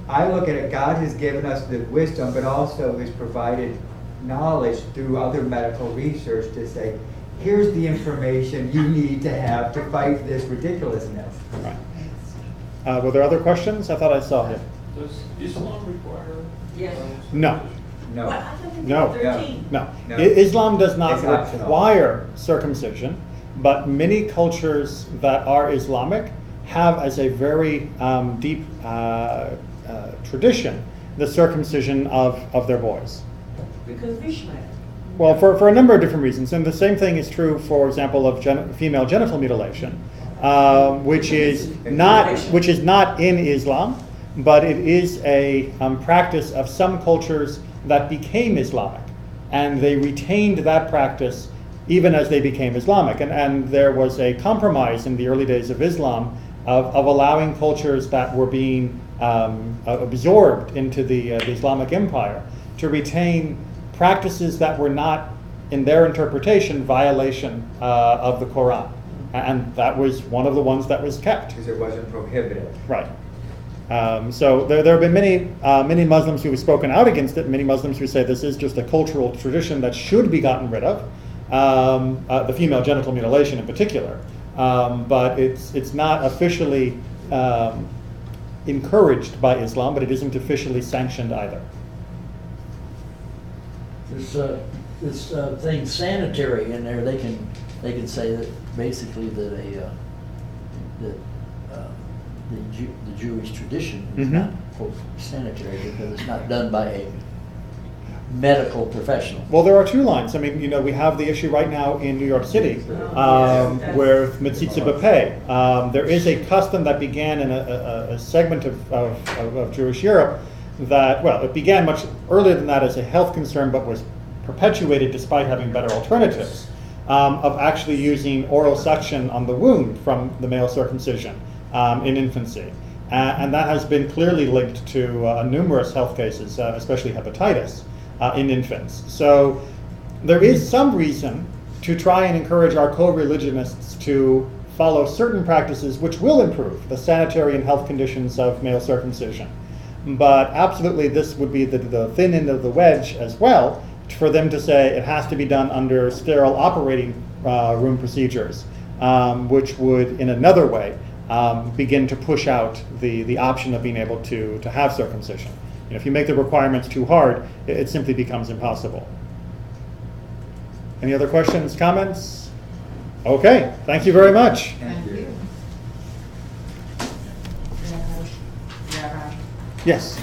I look at it, God has given us the wisdom, but also has provided knowledge through other medical research to say, here's the information you need to have to fight this ridiculousness. Right. Were there other questions? I thought I saw him. Does Islam require? Yes. No. No. What? I thought they No. were 13. No, No. Islam does not It's optional. require circumcision, but many cultures that are Islamic have as a very deep tradition the circumcision of their boys. Because of Ishmael. Well, for a number of different reasons, and the same thing is true, for example, of female genital mutilation, which is not in Islam, but it is a practice of some cultures that became Islamic, and they retained that practice even as they became Islamic. And there was a compromise in the early days of Islam of allowing cultures that were being absorbed into the Islamic Empire to retain practices that were not, in their interpretation, violation of the Quran. And that was one of the ones that was kept. Because it wasn't prohibited. Right. So there have been many Muslims who have spoken out against it, many Muslims who say this is just a cultural tradition that should be gotten rid of, the female genital mutilation in particular. But it's not officially encouraged by Islam, but it isn't officially sanctioned either. This thing sanitary in there, they can say that basically that the Jewish tradition is not quote sanitary because it's not done by a medical professional. Well, there are two lines. I mean, we have the issue right now in New York City where Mitzitza B'Peh. There is a custom that began in a segment of Jewish Europe that, well, it began much earlier than that as a health concern, but was perpetuated despite having better alternatives, of actually using oral suction on the wound from the male circumcision in infancy. And that has been clearly linked to numerous health cases, especially hepatitis in infants. So there is some reason to try and encourage our co-religionists to follow certain practices which will improve the sanitary and health conditions of male circumcision. But absolutely this would be the thin end of the wedge as well, for them to say it has to be done under sterile operating room procedures, which would in another way begin to push out the option of being able to have circumcision. If you make the requirements too hard, it simply becomes impossible. Any other questions, comments? Okay, thank you very much. Thank you. Rabbi, Yes.